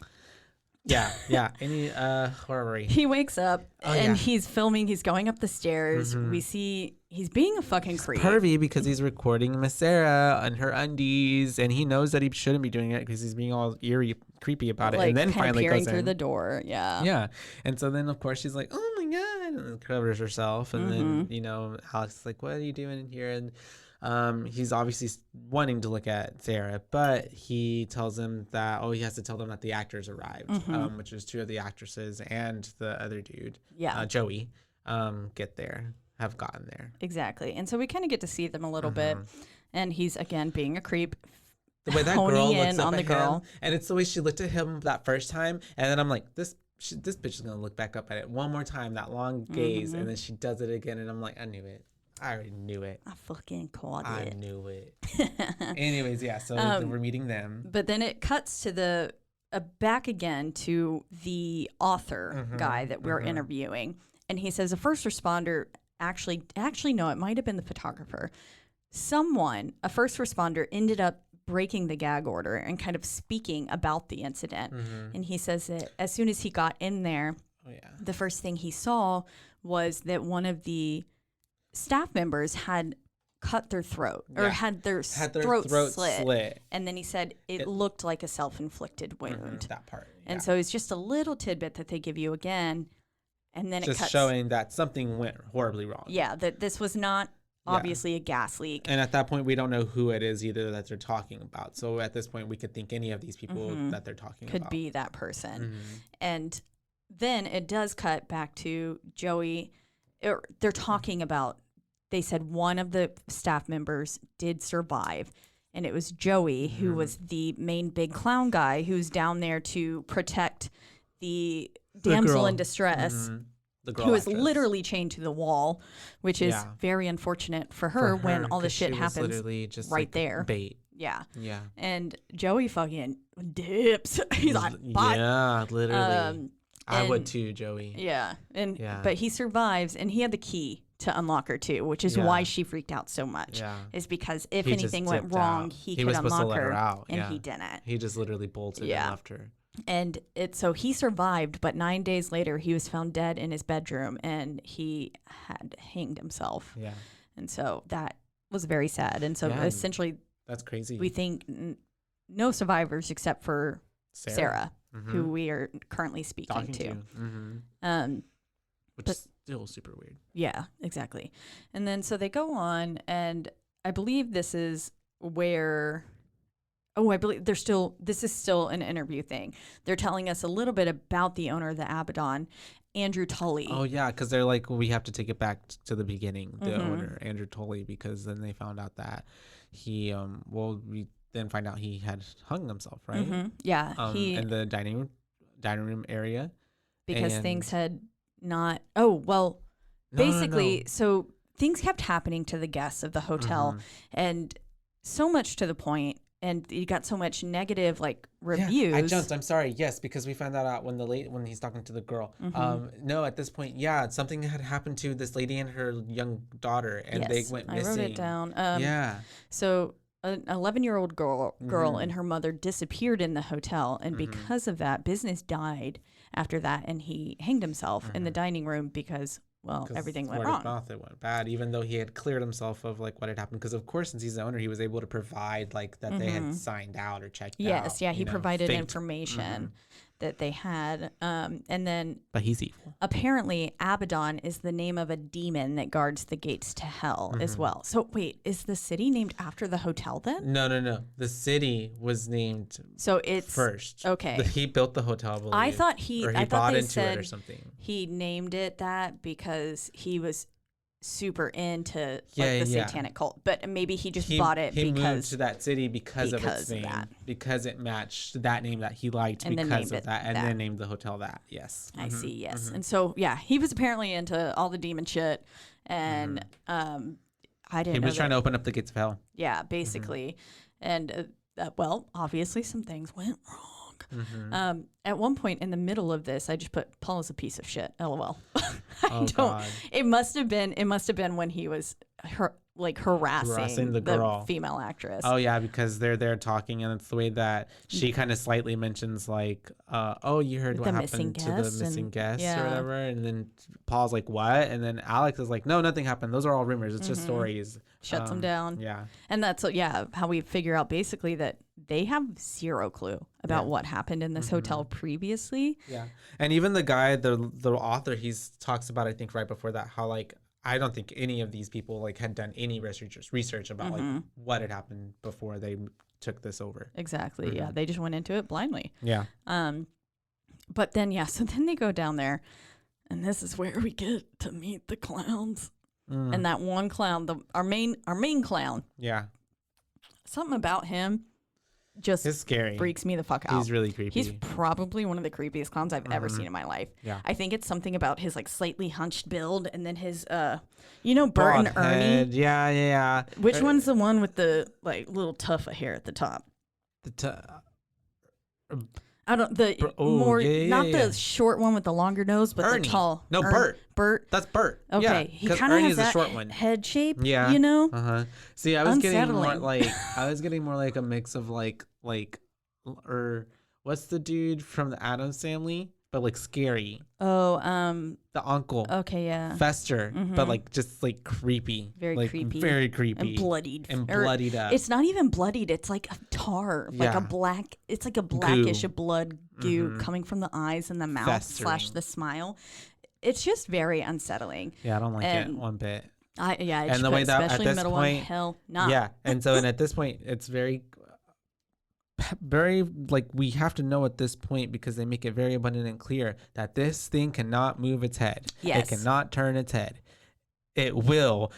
Yeah. Any where were we? He wakes up Oh, and yeah. he's filming. He's going up the stairs. We see he's being a fucking creep. Pervy because he's recording Miss Sarah on her undies, and he knows that he shouldn't be doing it because he's being all eerie, creepy about it, Like, and then kind of finally peering goes through in. the door. Yeah. Yeah, and so then of course she's like, "Oh my god," and then covers herself, and then Alex is like, "What are you doing in here?" And he's obviously wanting to look at Sarah, but he tells him that he has to tell them that the actors arrived, which is two of the actresses and the other dude, Joey, have gotten there. Exactly. And so we kind of get to see them a little bit, and he's again being a creep. The way that girl looks up on at the girl, him, and it's the way she looked at him that first time, and then I'm like, this bitch is gonna look back up at it one more time, that long gaze, and then she does it again, and I'm like, I knew it. I already knew it. I fucking called I it. knew it. Anyways, yeah. So we're meeting them. But then it cuts to the back again to the author guy that we're interviewing, and he says a first responder actually no, it might have been the photographer. A first responder ended up breaking the gag order and kind of speaking about the incident. And he says that as soon as he got in there, the first thing he saw was that one of the staff members had cut their throat or had their throat slit. And then he said it looked like a self-inflicted wound. That part. And so it's just a little tidbit that they give you again. And then just it cuts. Showing that something went horribly wrong. Yeah, that this was not obviously a gas leak. And at that point, we don't know who it is either that they're talking about. So at this point, we could think any of these people that they're talking about. Could be that person. And then it does cut back to Joey. They're talking about, they said one of the staff members did survive. And it was Joey, who was the main big clown guy who's down there to protect the damsel in distress. The girl who is literally chained to the wall, which is very unfortunate for her when all the shit happens literally just right there. Bait. Yeah. And Joey fucking dips. He's like, bye. Yeah, literally. I would too, Joey. Yeah. But he survives, and he had the key to unlock her too, which is why she freaked out so much. Yeah. Is because if anything went wrong, he could unlock her, and he didn't. He just literally bolted and left her. And so he survived, but 9 days later he was found dead in his bedroom, and he had hanged himself. Yeah. And so that was very sad. And so essentially, that's crazy. We think no survivors except for Sarah, who we are currently speaking to. Which is still super weird. Yeah, exactly. And then so they go on, and I believe this is where. I believe this is still an interview thing. They're telling us a little bit about the owner of the Abaddon, Andrew Tully. Oh, yeah, because they're like, we have to take it back to the beginning, the owner, Andrew Tully, because then they found out that he, we then find out he had hung himself, right? Yeah. In the dining room area. Because things had not, basically, no. So things kept happening to the guests of the hotel, and so much to the point. And you got so much negative reviews. Yeah, I jumped. I'm sorry. Yes, because we found that out when he's talking to the girl. No, at this point, something had happened to this lady and her young daughter, and they went missing. I wrote it down. So an 11-year-old girl and her mother disappeared in the hotel, and because of that, business died after that, and he hanged himself in the dining room because. Well, everything went wrong. Mouth, it went bad, even though he had cleared himself of what had happened. Because of course, since he's the owner, he was able to provide that they had signed out or checked out. Yes, he provided information that they had, and then. But he's evil. Apparently, Abaddon is the name of a demon that guards the gates to hell as well. So wait, is the city named after the hotel then? No. The city was named. So it's first. Okay. He built the hotel. I believe. I thought he bought into said it or something. He named it that because he was super into the satanic cult, but maybe he just bought it because he moved to that city because of its name, because it matched that name that he liked, and because of that, and then named the hotel that. Yes, I see. Yes, and so he was apparently into all the demon shit, and I didn't. He was trying to open up the gates of hell. Yeah, basically, and obviously some things went wrong. At one point in the middle of this, I just put Paul is a piece of shit. LOL. God. It must have been when he was like harassing the girl, female actress. Oh yeah, because they're there talking, and it's the way that she kind of slightly mentions like, oh, you heard what happened to the missing guest or whatever, and then Paul's like, what? And then Alex is like, no, nothing happened. Those are all rumors. It's just stories. Shuts them down. Yeah. And that's how we figure out basically that they have zero clue about what happened in this hotel previously. Yeah. And even the guy, the author, talks about, I think right before that, how like, I don't think any of these people like had done any research about like what had happened before they took this over. Exactly. Yeah. They just went into it blindly. Yeah. But then, so then they go down there, and this is where we get to meet the clowns. And that one clown, our main clown. Yeah. Something about him just it's scary. Freaks me the fuck out. He's really creepy. He's probably one of the creepiest clowns I've ever seen in my life. Yeah. I think it's something about his like slightly hunched build, and then his Bert Bald and Ernie. head. Yeah. Which one's the one with the like little tuft of hair at the top? I don't the short one with the longer nose, but Ernie. the tall. No, Bert. Bert. That's Bert. Okay, yeah, he kind of has that short one. head shape. Yeah, you know. See, I was getting more Unsettling. like a mix of or what's the dude from the Addams Family, but like scary. Oh, the uncle. Okay, yeah. Fester, but like just like creepy. Very creepy. Very creepy. And bloodied. Bloodied up. It's not even bloodied. It's like a tar, like a black. It's like a blackish blood goo coming from the eyes and the mouth / the smile. It's just very unsettling. Yeah, I don't like it one bit. And the way that especially at this point, hell, nah. Yeah, and at this point, it's very like we have to know at this point because they make it very abundant and clear that this thing cannot move its head. Yes. It cannot turn its head. It will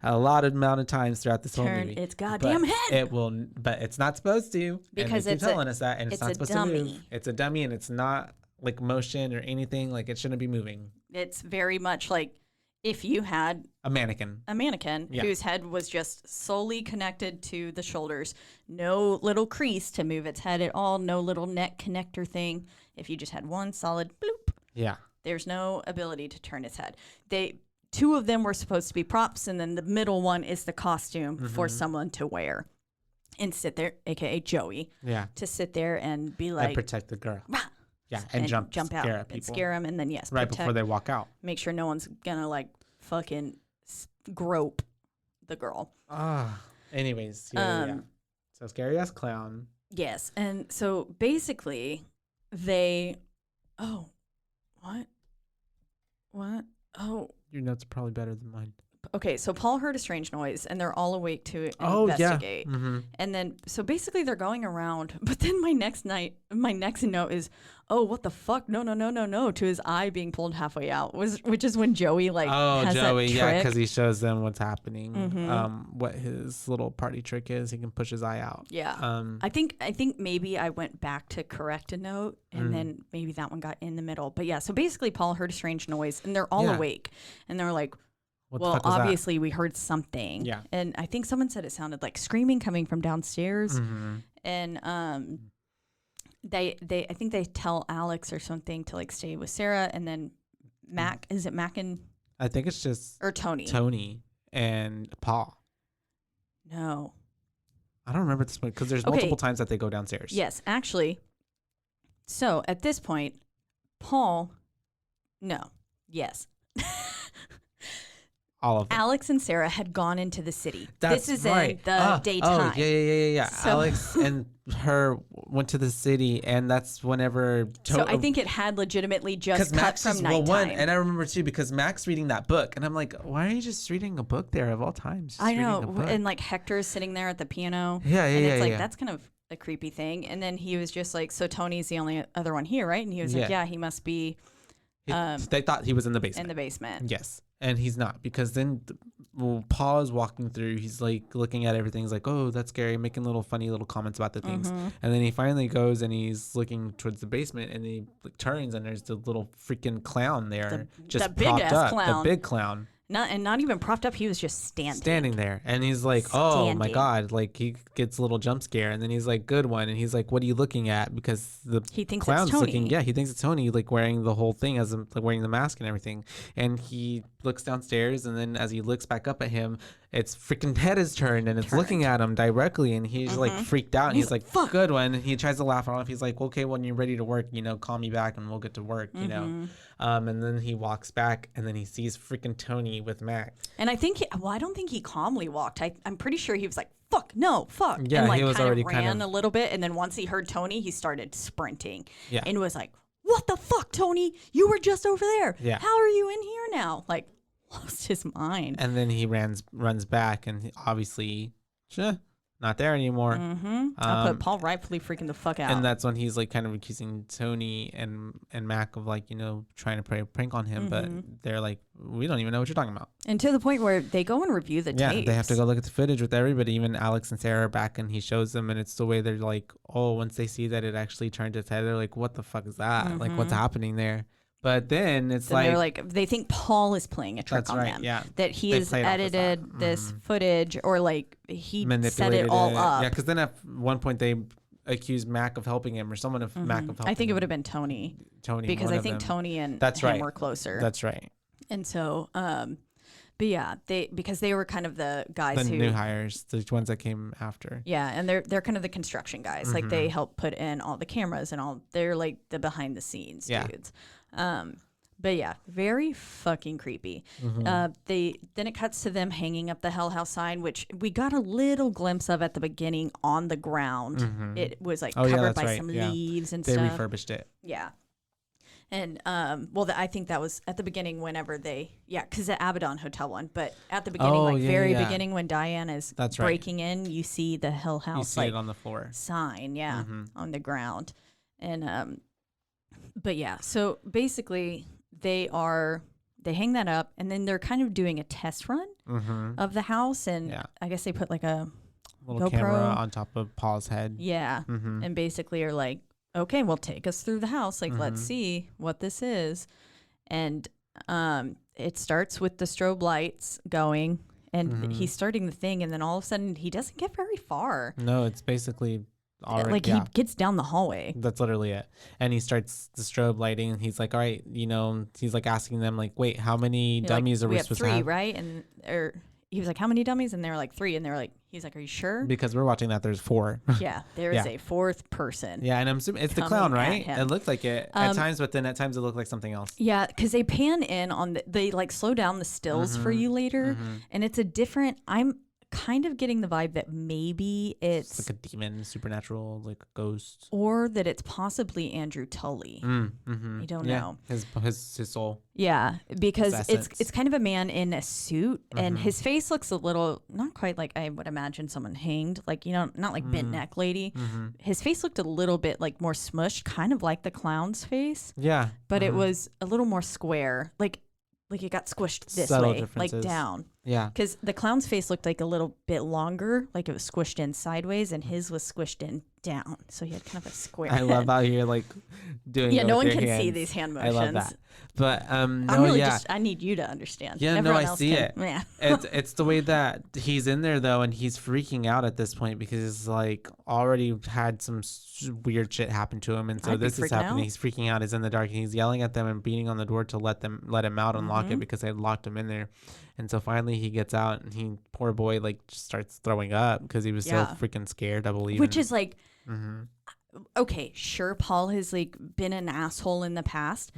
a lot of amount of times throughout this whole movie. Its goddamn head. It will, but it's not supposed to. Because it's telling us that, and it's not supposed dummy. to move. It's a dummy, and it's not like motion or anything. Like it shouldn't be moving. It's very much like if you had a mannequin whose head was just solely connected to the shoulders, no little crease to move its head at all, no little neck connector thing. If you just had one solid bloop, there's no ability to turn its head. Two of them were supposed to be props, and then the middle one is the costume for someone to wear and sit there, aka Joey, to sit there and be like, and protect the girl. Rah! Yeah, and jump out at people. And scare them, and then right before they walk out. Make sure no one's gonna like fucking grope the girl. Anyways, So scary ass clown. Yes, and so basically, they. Oh, what? Oh. Your notes are probably better than mine. Okay, so Paul heard a strange noise, and they're all awake to investigate. Yeah. And then, so basically, they're going around. But then my next note is, oh, what the fuck? No, to his eye being pulled halfway out, which is when Joey has Joey, that trick. yeah, because he shows them what's happening, what his little party trick is. He can push his eye out. Yeah. I think maybe I went back to correct a note, and then maybe that one got in the middle. But yeah, so basically, Paul heard a strange noise, and they're all awake, and they're like, well, obviously we heard something. Yeah. And I think someone said it sounded like screaming coming from downstairs. And I think they tell Alex or something to like stay with Sarah, and then Mac, is it Mac and I think it's just or Tony. Tony and Paul. No. I don't remember at this point because there's multiple times that they go downstairs. Yes, actually. So at this point, yes. All of them. Alex and Sarah had gone into the city. That's this is right. in the daytime. Oh, yeah. So, Alex and her went to the city, and that's whenever... So I think it had legitimately just cut from nighttime. And I remember, too, because Mac's reading that book, and I'm like, why are you just reading a book there of all times? I know. And, like, Hector's sitting there at the piano. Yeah. And it's like, that's kind of a creepy thing. And then he was just like, so Tony's the only other one here, right? And he was like, yeah, he must be... they thought he was in the basement. In the basement. Yes. And he's not, because then Paul is walking through. He's like looking at everything. He's like, oh, that's scary, making funny little comments about the things. And then he finally goes and he's looking towards the basement, and he turns, and there's the little freaking clown there, just propped up. The big clown. Not even propped up. He was just standing there, and he's like, "Oh my god!" Like he gets a little jump scare, and then he's like, "Good one," and he's like, "What are you looking at?" Because he thinks clown's it's Tony. looking. Yeah, he thinks it's Tony, like wearing the whole thing like wearing the mask and everything. And he looks downstairs, and then as he looks back up at him, its freaking head is turned and it's looking at him directly, and he's like freaked out, and he's like, fuck, good one. And he tries to laugh it off. He's like, okay, when you're ready to work, you know, call me back and we'll get to work, you know. And then he walks back, and then he sees freaking Tony with Mac. And I think, I don't think he calmly walked. I'm pretty sure he was like, fuck, no, fuck. Yeah, and like he was already ran a little bit. And then once he heard Tony, he started sprinting. Yeah. And was like, what the fuck, Tony? You were just over there. Yeah. How are you in here now? Like, lost his mind. And then he runs back, and obviously, not there anymore. I'll put Paul rightfully freaking the fuck out. And that's when he's like kind of accusing Tony and Mac of like, you know, trying to play a prank on him, but they're like, we don't even know what you're talking about. And to the point where they go and review the tapes. They have to go look at the footage with everybody. Even Alex and Sarah are back, and he shows them, and it's the way they're like, oh, once they see that it actually turned its head, they're like, what the fuck is that? Like, what's happening there? But then it's they're like, they think Paul is playing a trick on them. Yeah. That he has edited this footage, or like he set it all up. Yeah, because then at one point they accused Mac of helping him, or someone of Mac of helping him. I think it would have been Tony. Because I think Tony and him were closer. That's right. And so, but yeah, because they were kind of the guys the new hires, the ones that came after. Yeah, and they're kind of the construction guys. Like they help put in all the cameras and all. They're like the behind the scenes dudes. But yeah, very fucking creepy. Then it cuts to them hanging up the Hell House sign, which we got a little glimpse of at the beginning on the ground. It was like covered by some leaves and stuff. They refurbished it. Yeah. And I think that was at the beginning whenever because the Abaddon Hotel one, but at the beginning, beginning when Diane is breaking in, you see the Hell House you see it on the floor sign, on the ground. And but yeah, so basically they hang that up, and then they're kind of doing a test run of the house, and I guess they put like a little GoPro camera on top of Paul's head. Yeah. And basically are like, okay, well, take us through the house. Like, let's see what this is. And it starts with the strobe lights going, and he's starting the thing, and then all of a sudden he doesn't get very far. No, it's basically already, like he gets down the hallway. That's literally it. And he starts the strobe lighting, and he's like, all right, you know, he's like asking them like, wait, how many dummies are we supposed to have? 3, right? And he was like, how many dummies? And they were like 3. And they were like, he's like, are you sure? Because we're watching that there's 4. Yeah, there is a 4th person. Yeah, and I'm assuming it's the clown, right? It looked like it at times, but then at times it looked like something else. Yeah, because they pan in on they like slow down the stills for you later, and it's a different. I'm kind of getting the vibe that maybe it's like a demon, supernatural, like a ghost, or that it's possibly Andrew Tully. I don't know. His soul. Yeah, because it's kind of a man in a suit, and his face looks a little not quite like I would imagine someone hanged, like, you know, not like bent neck lady. His face looked a little bit like more smushed, kind of like the clown's face. Yeah, but it was a little more square, like it got squished this subtle way, like down. Yeah. Because the clown's face looked like a little bit longer, like it was squished in sideways, and his was squished in down. So he had kind of a square head. love how you're like doing it no one can hands. see these hand motions. I love that. But I need you to understand. Yeah, Everyone I else see can, it. Yeah. It's the way that he's in there though, and he's freaking out at this point because he's like already had some weird shit happen to him, and so this is happening. He's freaking out. He's in the dark, and he's yelling at them and beating on the door to let him out and lock it because they had locked him in there. And so finally he gets out, and he, poor boy, like just starts throwing up because he was so freaking scared, I believe. Which is like, okay, sure, Paul has like been an asshole in the past,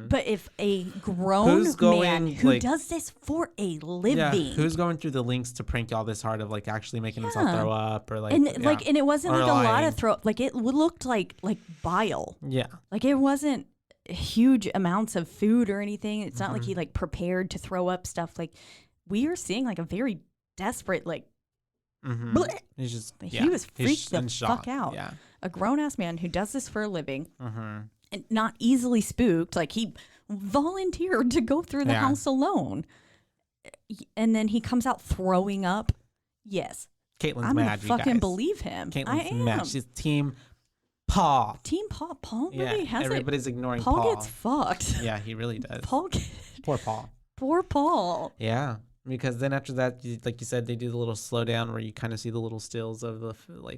but if a grown man who does this for a living, who's going through the links to prank all this hard of like actually making himself throw up or like, and it wasn't like a lot of throw, like it looked like bile. Yeah, like it wasn't huge amounts of food or anything. It's not like he like prepared to throw up stuff. Like we are seeing like a very desperate like. He's just he was freaked the fuck out. Yeah. A grown-ass man who does this for a living and not easily spooked. Like he volunteered to go through the house alone. And then he comes out throwing up. Yes. Caitlin's I'm mad, gonna fucking believe him. Caitlin's mad. She's team Paul. Team Paul. Paul really has everybody's ignoring Paul. Paul gets fucked. Yeah, he really does. Poor Paul. Poor Paul. Yeah. Because then after that, like you said, they do the little slowdown where you kind of see the little stills of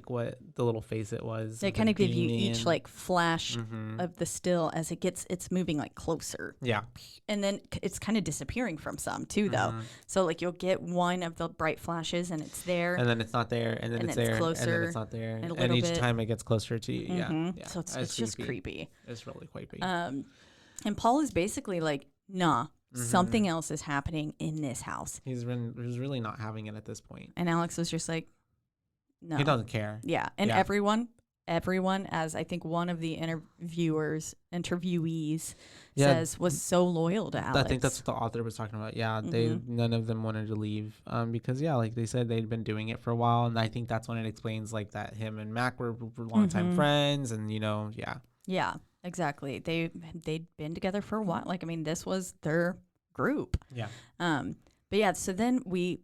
what the little face it was. They kind of give you each like flash Mm-hmm. of the still as it's moving like closer. Yeah. And then it's kind of disappearing from some too, though. Mm-hmm. So like you'll get one of the bright flashes and it's there. And then it's not there, and then it's there, closer, and then it's not there, and a and little each bit. time it gets closer to you. Mm-hmm. Yeah. So it's just creepy. It's really creepy. And Paul is basically like, nah, something else is happening in this house. He's really not having it at this point. And Alex was just like, no. He doesn't care. Yeah. And Yeah. everyone, as I think one of the interviewees Yeah. says, was so loyal to Alex. I think that's what the author was talking about. Yeah, none of them wanted to leave because, like they said, they'd been doing it for a while. And I think that's when it explains, like, that him and Mac were longtime friends. And, yeah. Yeah, exactly. They'd been together for a while. Like, I mean, this was their group. Yeah. But yeah, so then we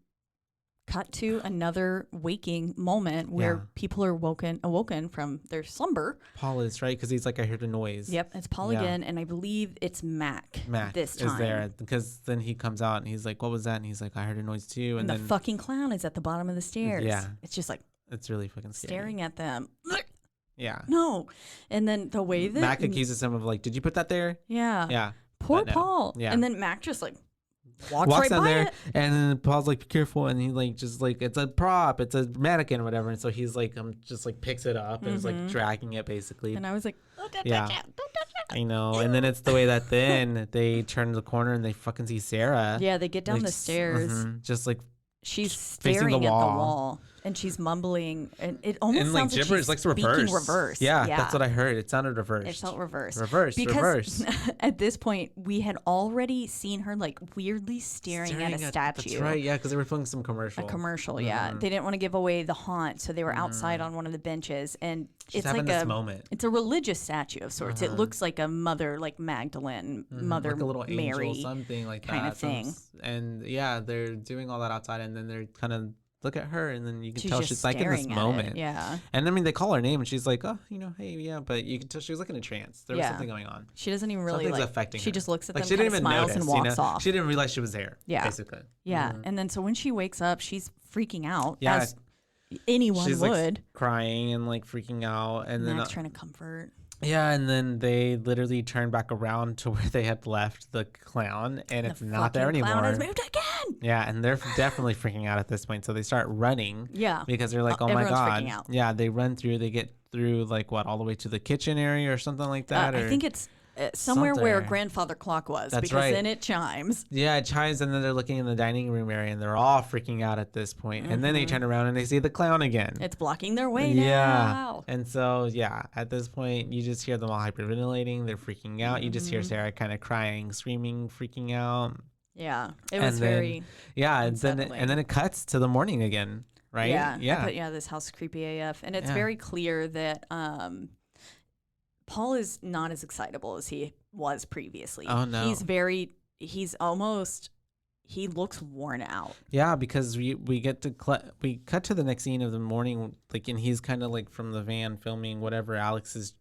cut to another waking moment where people are awoken from their slumber. Paul is, right? Because he's like, I heard a noise. Yep, it's Paul again, and I believe it's Mac this time. Is there, because then he comes out and he's like, what was that? And he's like, I heard a noise too. And the fucking clown is at the bottom of the stairs. Yeah. It's just like, it's really fucking scary. staring at them. Yeah. No. And then the way that Mac accuses him of like, did you put that there? Yeah. Yeah. Poor But no. Paul. Yeah. And then Mac just like walks right down by there, it. and then Paul's like, be careful, and he like just like, it's a prop, it's a mannequin or whatever, and so he's like, just like picks it up and is like dragging it basically. And I was like, don't touch Yeah. it. Don't touch it. I know. And then it's the way that then they turn the corner and they fucking see Sarah. Yeah, they get down like, the stairs. just like She's facing staring the at the wall. wall, and she's mumbling, and it almost and like sounds like gibberish, she's like speaking reverse. Yeah, that's what I heard. It sounded reversed. It felt reversed. Reverse. At this point, we had already seen her like weirdly staring at a statue. That's right. Yeah, because they were filming some commercial. A commercial, yeah. They didn't want to give away the haunt, so they were outside on one of the benches, and She's it's having like this moment. It's a religious statue of sorts. It looks like a mother, like Magdalene, Mother like a little Mary, angel, something like kind that. of thing. And yeah, they're doing all that outside, and then they're kind of look at her, and then you can tell just she's like in this staring at moment. it, yeah. And I mean, they call her name, and she's like, oh, hey, yeah. But you can tell she was like in a trance. There was Yeah. something going on. She doesn't even really Something's like. affecting She her. just looks at Like them, she didn't kind of even smiles, notice, and walks off. She didn't realize she was there. Yeah. Basically. Yeah, and then so when she wakes up, she's freaking out, Yeah. as anyone She's would. like crying and like freaking out, and then Mac's trying to comfort. yeah, and then they literally turn back around to where they had left the clown, and it's not there fucking anymore. Clown has moved again. Yeah, and they're definitely freaking out at this point. So they start running. Yeah. Because they're like, oh my Everyone's God. freaking out. Yeah, they run through, they get through like what, all the way to the kitchen area or something like that? I think it's somewhere where something. grandfather clock was, That's because right. then it chimes. Yeah, it chimes, and then they're looking in the dining room area, and they're all freaking out at this point. And then they turn around and they see the clown again. It's blocking their way Yeah. now. And so, yeah, at this point, you just hear them all hyperventilating. They're freaking out. You just hear Sarah kind of crying, screaming, freaking out. Yeah, it And was then- very. Yeah, and unsettling. then it cuts to the morning again, right? Yeah, Yeah. But yeah, this house is creepy AF, and it's Yeah. very clear that Paul is not as excitable as he was previously. Oh, no. He looks worn out. Yeah, because we get to we cut to the next scene of the morning, like, and he's kind of like from the van filming whatever Alex is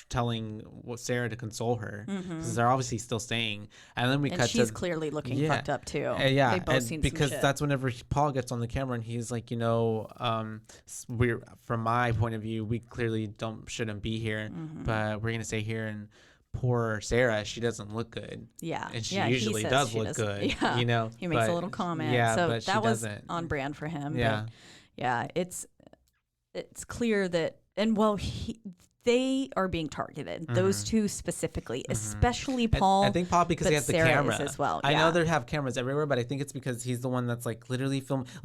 telling Sarah to console her, because they're obviously still staying, and then we And cut she's to clearly looking yeah. fucked up too. Yeah, They've both and seen because some shit. that's whenever Paul gets on the camera and he's like, we're, from my point of view, we clearly shouldn't be here, but we're gonna stay here, and poor Sarah, she doesn't look good. Yeah, And she he usually says does she look good, Yeah, he makes but- a little comment. yeah, so but she that was doesn't. on brand for him. Yeah. But yeah, it's clear that, and they are being targeted. Those two specifically, especially Paul. I think Paul, because he but has the Sarah camera is as well. I yeah. know they have cameras everywhere, but I think it's because he's the one that's like literally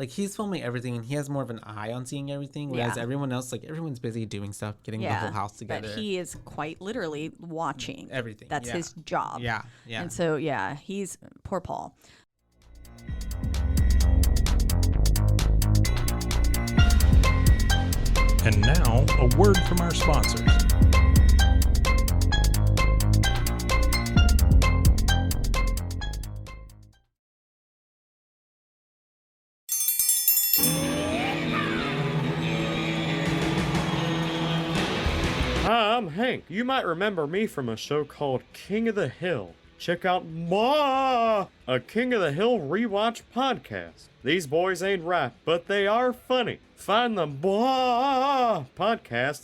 he's filming everything, and he has more of an eye on seeing everything, whereas Yeah. everyone else, like, everyone's busy doing stuff, getting the whole house together. But he is quite literally watching Everything, That's yeah. his job. Yeah, yeah. And so he's poor Paul. And now, a word from our sponsors. Hi, I'm Hank. You might remember me from a show called King of the Hill. check out a King of the Hill rewatch podcast. These boys ain't right, but they are funny. Find the podcast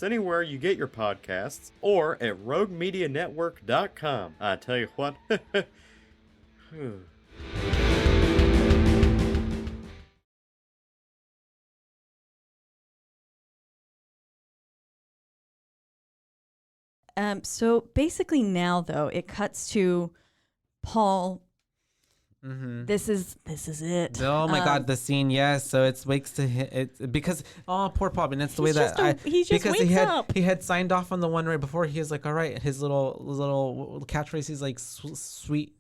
anywhere you get your podcasts or at roguemedianetwork.com. I tell you what. So basically now though it cuts to Paul. This is it. Oh my God, the scene. Yes, so it wakes to it because poor Paul, and it's the way that he just because wakes up. he had signed off on the one right before. He was like, all right, his little catchphrase. He's like, sweet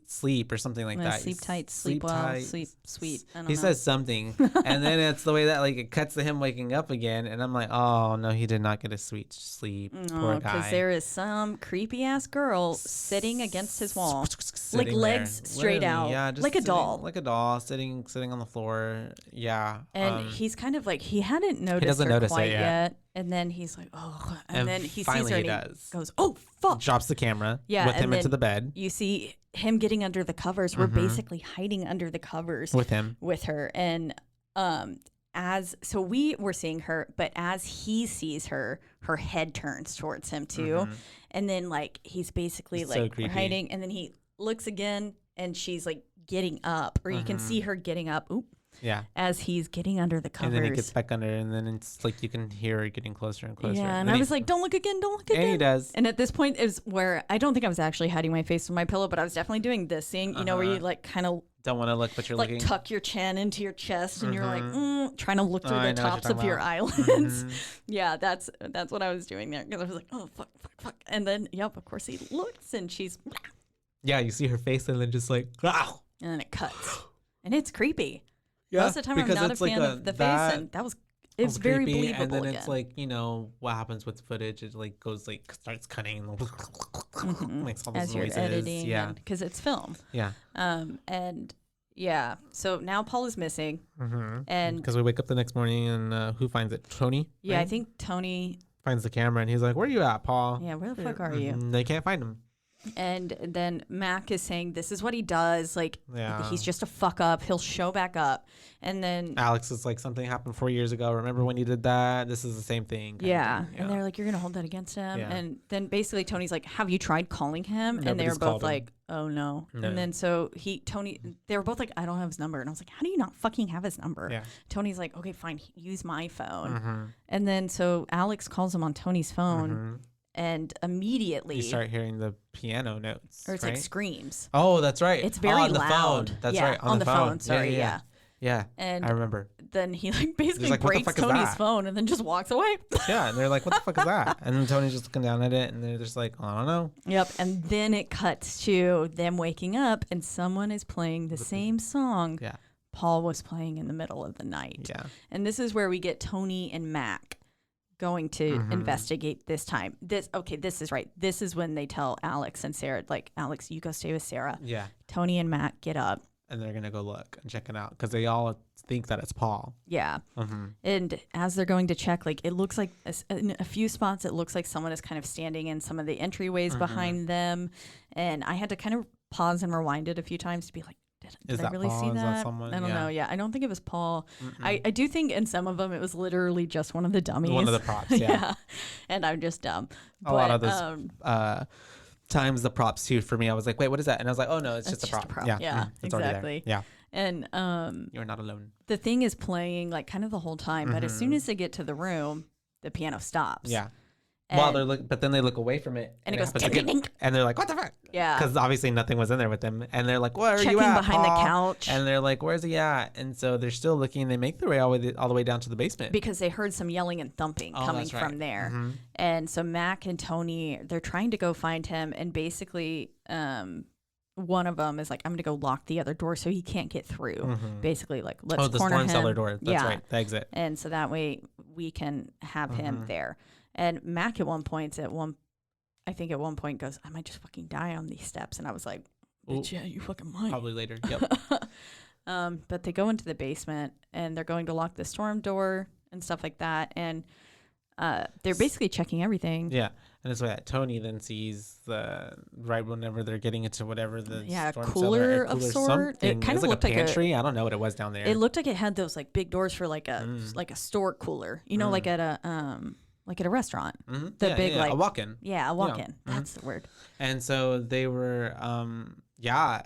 sleep or something like that. Sleep tight, sleep well, tight, sleep sweet. I don't he know. says something, and then it's the way that like it cuts to him waking up again, and I'm like, oh no, he did not get a sweet sleep. Poor guy. Because there is some creepy ass girl sitting against his wall, sitting like legs there, straight literally, out, just like a doll. like a doll, sitting on the floor. Yeah, and he's kind of like he hadn't noticed doesn't her notice it quite yet. and then he's like, oh, And then he sees finally her he and does. he goes, oh fuck, drops the camera with and him into then the bed You see him getting under the covers. We're basically hiding under the covers with him. with her, and so we were seeing her, but as he sees her, her head turns towards him too, and then like he's basically It's like so we're creepy. hiding, and then he looks again, and she's like getting up, or you can see her getting up. Oop. Yeah. As he's getting under the covers. And then he gets back under, and then it's like you can hear her getting closer and closer. Yeah, and I was like, don't look again, don't look again. And he does. And at this point is where I don't think I was actually hiding my face with my pillow, but I was definitely doing this thing, you know, where you like kind of don't want to look, but you're like looking. tuck your chin into your chest, and you're like trying to look through I the know what you're tops of talking your about. eyelids. Yeah, that's what I was doing there, because I was like, oh fuck, and then of course he looks, and she's Yeah, you see her face, and then just like, wow. And then it cuts, and it's creepy. Yeah, Most of the time, I'm because not a it's like fan of the face, and it's very creepy, believable. and then again. it's like, you know what happens with footage. It like goes like starts cutting, makes all those as you're noises. editing, Yeah, because it's film. yeah. And yeah, so now Paul is missing, and Because we wake up the next morning, and who finds it? Tony. yeah, I right? think Tony. finds the camera, and he's like, "Where are you at, Paul?" Yeah, where the fuck are you? They can't find him. And then Mac is saying this is what he does. Like, Yeah. he's just a fuck up. He'll show back up. And then Alex is like, something happened 4 years ago. Remember when you did that? This is the same thing. kind of yeah. thing. And they're like, you're gonna hold that against him. Yeah. And then basically Tony's like, have you tried calling him? And they Nobody's were both called him. like, oh no. No. And then so they were both like, I don't have his number. And I was like, how do you not fucking have his number? Yeah. Tony's like, okay, fine, use my phone. Mhm. And then so Alex calls him on Tony's phone, Mhm. and immediately You start hearing the piano notes. or it's right? like screams. Oh, that's right. It's very on the loud. phone. That's Yeah, right. on the phone. Sorry, yeah. Yeah. And I remember. then he like basically like, what the breaks fuck is Tony's that? phone and then just walks away. Yeah, and they're like, "What the fuck is that?" And then Tony's just looking down at it, and they're just like, "I don't know." Yep. And then it cuts to them waking up, and someone is playing the same song Yeah. Paul was playing in the middle of the night. Yeah. And this is where we get Tony and Mac going to Mm-hmm. investigate this time. This is right. This is when they tell Alex and Sarah, like, Alex, you go stay with Sarah. Yeah. Tony and Mac get up. And they're gonna go look and check it out because they all think that it's Paul. Yeah. Mm-hmm. And as they're going to check, like, it looks like in a few spots, it looks like someone is kind of standing in some of the entryways Mm-hmm. behind them. And I had to kind of pause and rewind it a few times to be like, did I that really Paul? see Is that that? someone? I don't Yeah. know. Yeah, I don't think it was Paul. I do think in some of them it was literally just one of the dummies. One of the props. Yeah. And I'm just dumb. A lot of those times the props too for me. I was like, "Wait, what is that?" And I was like, "Oh no, it's just a prop." Yeah. Yeah, It's already there. exactly. Yeah. And You're not alone. the thing is playing like kind of the whole time, but as soon as they get to the room, the piano stops. Yeah. And, While they're but then they look away from it, And it goes happens dink, again. dink, dink. And they're like, "What the fuck?" Yeah. Because obviously nothing was in there with them, and they're like, "Where are Checking you at, behind the Paul?" couch. And they're like, "Where's he at?" And so they're still looking. They make their way all the way down to the basement. because they heard some yelling and thumping coming that's right. from there. Mhm. And so Mac and Tony, they're trying to go find him, and basically one of them is like, I'm going to go lock the other door so he can't get through. Basically, like, let's the corner storm him. cellar door. That's yeah. right. The exit. And so that way we can have him there. And Mac at one point goes, I might just fucking die on these steps. And I was like, bitch, yeah, you fucking might. Probably later. Yep. But they go into the basement and they're going to lock the storm door and stuff like that. And they're basically checking everything. Yeah. And it's that Tony then sees right whenever they're getting into whatever the storm cooler of sort. Something. It kind of like looked a pantry. I don't know what it was down there. It looked like it had those like big doors for like a store cooler. You know, like at a restaurant. Mm-hmm. The big like a walk-in. Yeah, a walk-in. That's the word. And so they were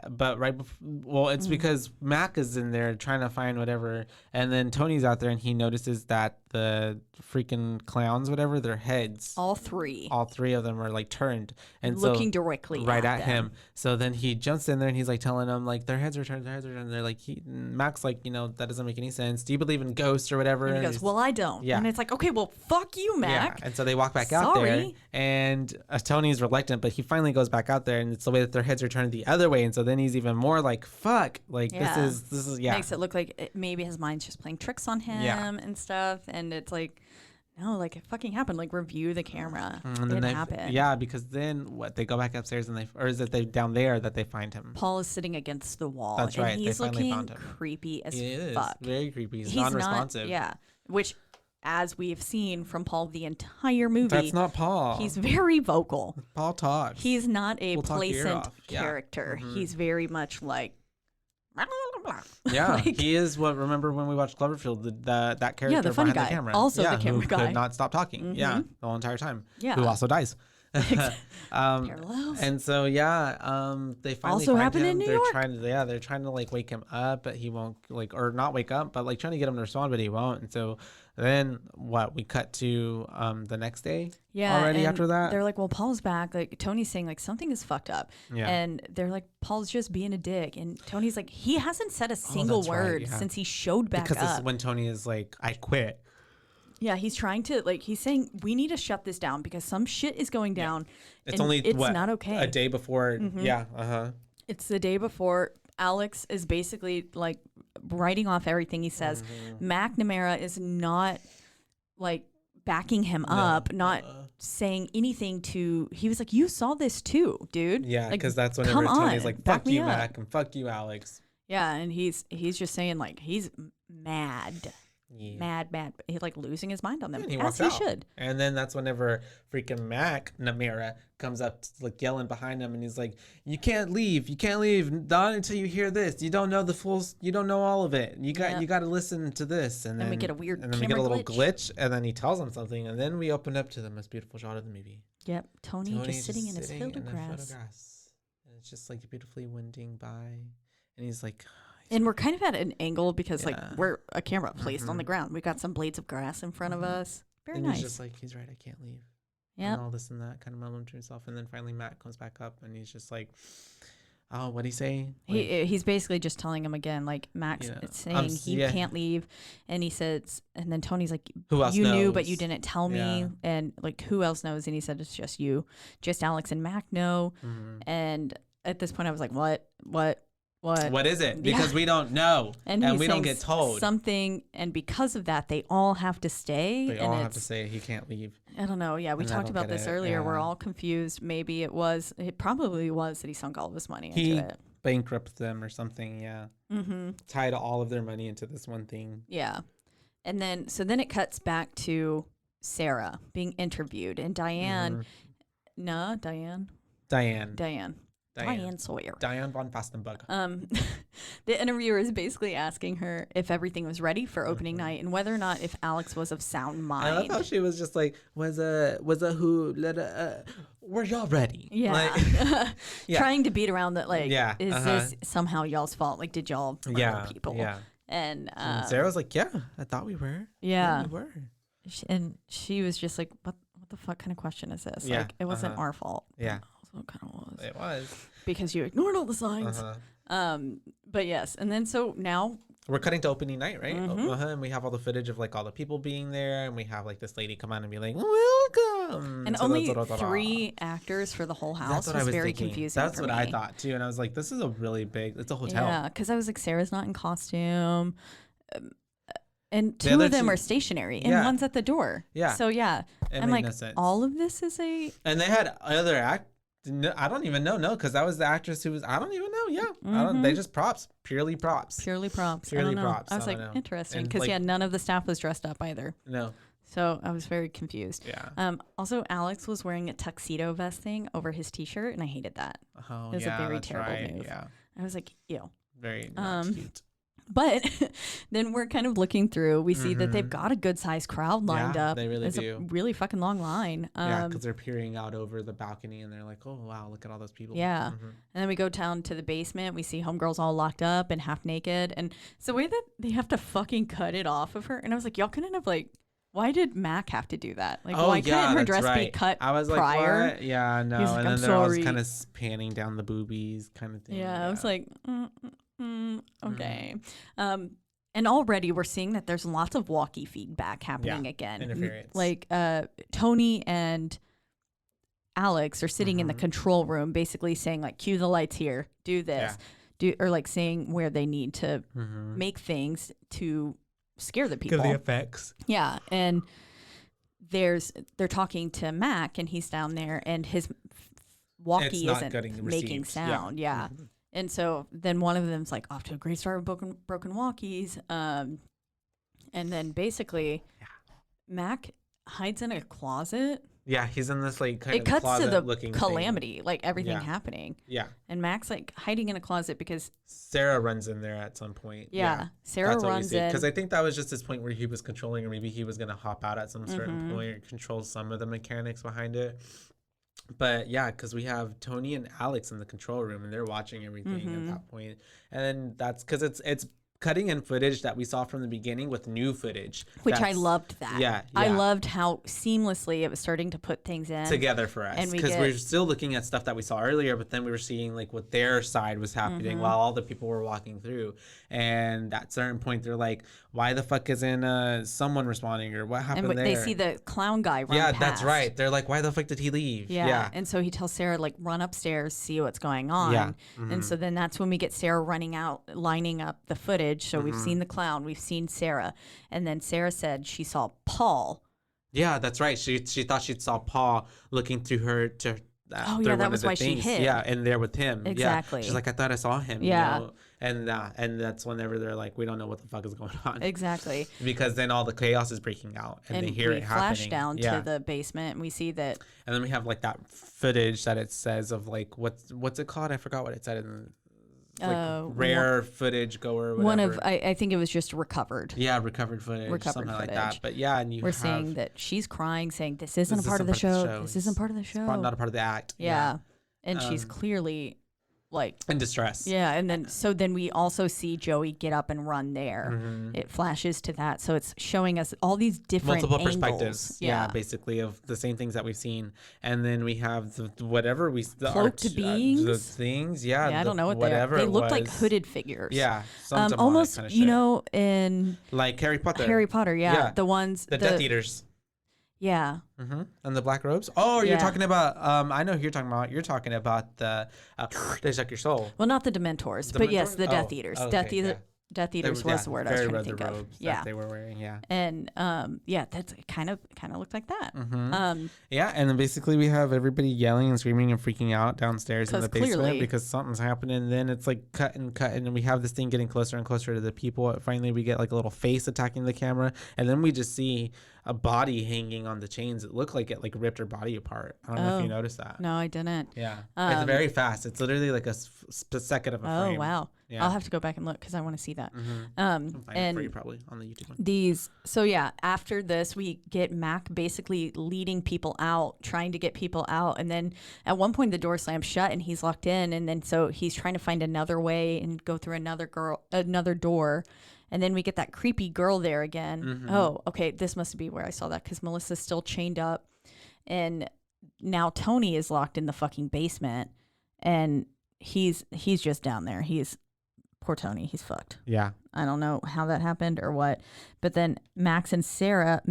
but right before, well, it's because Mac is in there trying to find whatever, and then Tony's out there and he notices that the freaking clowns, whatever, their heads, all three of them are like turned and looking directly right at them. him. So then he jumps in there and he's like telling them like their heads are turned. They're like, Mac's like, that doesn't make any sense. Do you believe in ghosts or whatever? And he goes, well, I don't. Yeah. And it's like, okay, well, fuck you, Mac. Yeah. And so they walk back out there, and Tony's reluctant, but he finally goes back out there, and it's the way that their heads are turned the other way. And so then he's even more like, fuck, like this is makes it look like maybe his mind's just playing tricks on him and stuff. And it's like, no, like it fucking happened. Like review the camera. And then it happened. Yeah, because then they go back upstairs and is it they down there that they find him? Paul is sitting against the wall. That's right. And he's looking found him. creepy as He fuck. Is very creepy. He's non-responsive. Which, as we've seen from Paul the entire movie, that's not Paul. He's very vocal. Paul talks. He's not a placent character. Yeah. He's very much like. Yeah, like, he is what. Remember when we watched Cloverfield, that character the funny behind guy, the camera, also the camera who guy, could not stop talking. Mm-hmm. Yeah, the whole entire time. Yeah, who also dies. Parallels. And so they finally also find happened him. in New they're York. they're trying to like wake him up, but he won't or not wake up, but like trying to get him to respond, but he won't. And so then we cut to the next day. Yeah, already and after that they're like, well, Paul's back. Like Tony's saying like something is fucked up. Yeah. And they're like, Paul's just being a dick. And Tony's like, he hasn't said a single word since he showed back because up. this is when Tony is like, I quit. Yeah, he's trying to he's saying we need to shut this down because some shit is going down. It's only it's not okay. A day before. Mm-hmm. Yeah. It's the day before. Alex is basically like writing off everything he says. McNamara is not like backing him up, not saying anything to. He was like, "You saw this too, dude." Yeah, like, because that's whenever Tony's like, "Fuck you, Mac," and "Fuck you, Alex." Yeah, and he's just saying like he's mad. Yeah. Mad. He's like losing his mind on them, as he should. And then that's whenever freaking McNamara comes up, like yelling behind him, and he's like, "You can't leave, not until you hear this. You don't know the full, you don't know all of it. You got to listen to this." And then we get a weird, and then we get a little glitch, and then he tells him something, and then we open up to the most beautiful shot of the movie. Yep, Tony just sitting in his field of grass, and it's just like beautifully winding by, and he's like. And we're kind of at an angle because like we're a camera placed on the ground. We got some blades of grass in front of us. Very nice. He's just like, he's right, I can't leave. Yeah. And all this and that, kind of mumbling to himself. And then finally Matt comes back up and he's just like, oh, what'd he say? Like, he's basically just telling him again, like Max saying he can't leave. And he says, and then Tony's like, who else you knows? knew, but you didn't tell me. And like, who else knows? And he said, it's just you. Just Alex and Mac know. And at this point I was like, what is it? Because we don't know, and we don't get told something, and because of that, they all have to stay. They all have to say he can't leave. I don't know. Yeah, we talked about this earlier. We're all confused. Maybe it probably was that he sunk all of his money into it. Bankrupted them or something. Yeah. Tied all of their money into this one thing. Yeah, and then it cuts back to Sarah being interviewed, and Diane Sawyer. Diane von Fastenbug. The interviewer is basically asking her if everything was ready for opening night and whether or not if Alex was of sound mind. I love how she was just like, were y'all ready? Yeah. Like, Trying to beat around that, like, is this somehow y'all's fault? Like, did y'all murder people? Yeah. And Sarah was like, yeah, I thought we were. Yeah. We were. And she was just like, what the fuck kind of question is this? Yeah. Like, it wasn't our fault. Yeah. It kind of was. It was. Because you ignored all the signs. But yes, and then so now we're cutting to opening night, right? And we have all the footage of like all the people being there, and we have like this lady come out and be like, "Welcome." And so only 3 actors for the whole house. Was very confusing. That's what I thought too, and I was like, "This is a really big. It's a hotel." Yeah, because I was like, Sarah's not in costume. And 2 of them are stationary, and one's at the door. Yeah. So I'm like, all of this is And they had other I don't even know. No, because that was the actress who was. I don't even know. Yeah. They just props. Purely props. Purely props. Purely props. I was like, interesting, because none of the staff was dressed up either. No. So I was very confused. Yeah. Also, Alex was wearing a tuxedo vest thing over his T-shirt, and I hated that. Oh, It was yeah, a very that's terrible right. move. Yeah. I was like, ew. Very not cute. But then we're kind of looking through. We see that they've got a good-sized crowd lined Yeah, up. they really It's do. a really fucking long line. Yeah, because they're peering out over the balcony and they're like, oh, wow, look at all those people. Yeah. And then we go down to the basement. We see homegirls all locked up and half naked. And it's the way that they have to fucking cut it off of her. And I was like, y'all couldn't have like, why did Mac have to do that? Like, why couldn't her dress be cut I was like, prior? what? Yeah, no. He's like, and "I'm then they're all sorry." kind of panning down the boobies kind of thing. Yeah, I was like, okay. And already we're seeing that there's lots of walkie feedback happening again. Interference. Like Tony and Alex are sitting in the control room basically saying like, cue the lights here, do this, or like saying where they need to make things to scare the people. Because the effects. Yeah. And they're talking to Mac and he's down there and his walkie isn't making sound. Yeah. And so then one of them's like off to a great start with broken walkies. And then basically Mac hides in a closet. Yeah, he's in this like kind It of cuts to closet the looking calamity, like everything Yeah. happening. Yeah. And Mac's like hiding in a closet because Sarah runs in there at some point. Sarah runs in. Because I think that was just this point where he was controlling, or maybe he was going to hop out at some certain point or control some of the mechanics behind it. But yeah, because we have Tony and Alex in the control room and they're watching everything at that point. And then that's because it's cutting in footage that we saw from the beginning with new footage. Which I loved that. Yeah. I loved how seamlessly it was starting to put things in. Together for us. And Because we're still looking at stuff that we saw earlier, but then we were seeing like what their side was happening while all the people were walking through. And at a certain point, they're like, why the fuck isn't someone responding or what happened and there? they see the clown guy run past. that's right. They're like, why the fuck did he leave? Yeah. And so he tells Sarah, like, run upstairs, see what's going on. Yeah. And so then that's when we get Sarah running out, lining up the footage. So we've seen the clown, we've seen Sarah. And then Sarah said she saw Paul. Yeah, that's right. She thought she saw Paul looking through her to that was why she hid. Yeah, and there with him. Exactly. Yeah. She's like, I thought I saw him. Yeah. You know? And that's whenever they're like, we don't know what the fuck is going on. Exactly. Because then all the chaos is breaking out and they hear it happening. Flash down to the basement and we see that. And then we have like that footage that it says of like what's it called? I forgot what it said in rare footage goer. Whatever. One of I think it was just recovered. Yeah, recovered footage, something like that. But yeah, and we're seeing that she's crying, saying this isn't a part of the show. This isn't part of the show. Not a part of the act. Yeah. And she's clearly like in distress. Yeah, and then we also see Joey get up and run there. It flashes to that, so it's showing us all these different multiple angles. perspectives. Yeah, basically of the same things that we've seen, and then we have the cloaked beings, the things. Yeah, I don't know what they are. They look like hooded figures. Yeah, almost kind of in like Harry Potter. Yeah, the ones the Death Eaters. Yeah. And the black robes. Oh, you're talking about. I know who you're talking about. You're talking about the. They suck your soul. Well, not the Dementors, but yes, the Death Eaters. Death Eaters was the word I was trying to think of. Yeah, they were wearing. Yeah. And that's kind of looked like that. Yeah, and then basically we have everybody yelling and screaming and freaking out downstairs in the basement because something's happening. And then it's like cutting, and we have this thing getting closer and closer to the people. Finally, we get like a little face attacking the camera, and then we just see a body hanging on the chains. It looked like it like ripped her body apart. I don't know if you noticed that. No, I didn't. Yeah, it's very fast. It's literally like a second of a frame. Oh wow. Yeah. I'll have to go back and look because I want to see that. I'll find it for you probably on the YouTube one. After this, we get Mac basically leading people out, trying to get people out, and then at one point the door slams shut and he's locked in, and then so he's trying to find another way and go through another door. And then we get that creepy girl there again. Oh, okay. This must be where I saw that because Melissa's still chained up. And now Tony is locked in the fucking basement. And he's just down there. Poor Tony. He's fucked. Yeah. I don't know how that happened or what. But then Mac and Sarah,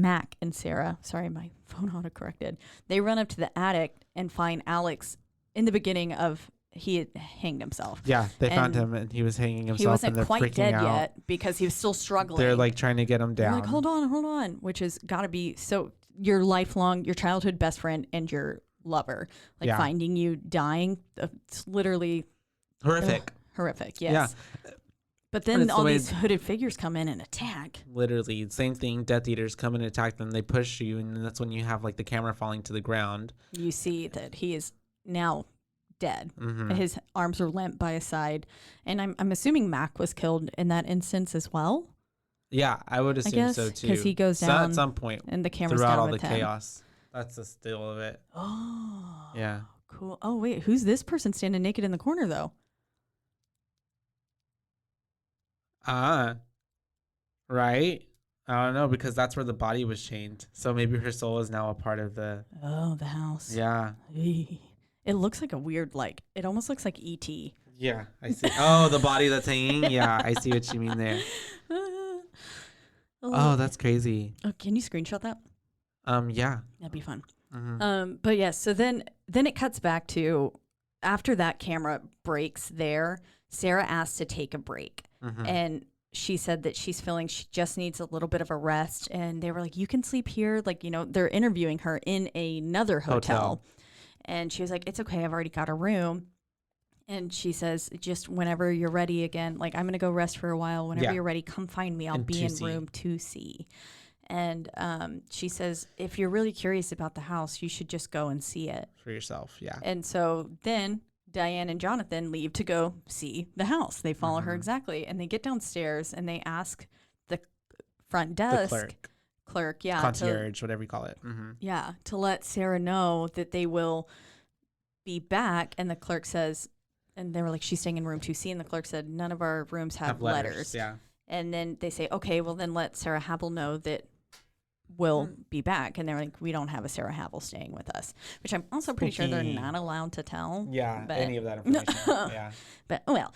sorry, my phone autocorrected. They run up to the attic and find Alex in the beginning of he had hanged himself. Yeah, they found him and he was hanging himself. He wasn't and they're quite freaking dead out. yet because he was still struggling. They're like trying to get him down. They're like, hold on, which has got to be so your childhood best friend and your lover, like finding you dying. It's literally horrific. Horrific, yes. Yeah. But then it's the all way- these hooded figures come in and attack. Literally, same thing. Death Eaters come and attack them. They push you, and that's when you have like the camera falling to the ground. You see that he is now dead. Mm-hmm. His arms are limp by his side. And I'm assuming Mac was killed in that instance as well. Yeah, I would assume guess, so too. 'cause he goes down at some point And the camera's throughout down all the with him. chaos. That's the still of it. Oh. Yeah. Cool. Oh, wait. Who's this person standing naked in the corner, though? Right. I don't know, because that's where the body was chained. So maybe her soul is now a part of the. Oh, the house. Yeah. It looks like a weird, like, it almost looks like E.T. Yeah, I see. Oh, the body that's hanging. Yeah, I see what you mean there. Oh, that's crazy. Oh, can you screenshot that? Yeah. That'd be fun. Mm-hmm. But yes, so then it cuts back to after that camera breaks there, Sarah asked to take a break. Mm-hmm. And she said that she's feeling she just needs a little bit of a rest. And they were like, you can sleep here. Like, you know, they're interviewing her in another hotel. And she was like, it's okay. I've already got a room. And she says, just whenever you're ready again, like, I'm going to go rest for a while. Whenever you're ready, come find me. I'll be in 2C. room 2C. And she says, if you're really curious about the house, you should just go and see it. For yourself, yeah. And so then Diane and Jonathan leave to go see the house. They follow her Mhm. exactly. And they get downstairs and they ask the front desk The clerk, yeah, concierge, whatever you call it. Mm-hmm. to let Sarah know that they will be back. And the clerk says, and they were like, she's staying in room 2C. And the clerk said, none of our rooms have letters. Yeah. And then they say, okay, well, then let Sarah Havel know that we'll be back. And they're like, we don't have a Sarah Havel staying with us, which I'm also pretty sure they're Spooky. not allowed to tell. Yeah, but- any of that information. Yeah. But, well,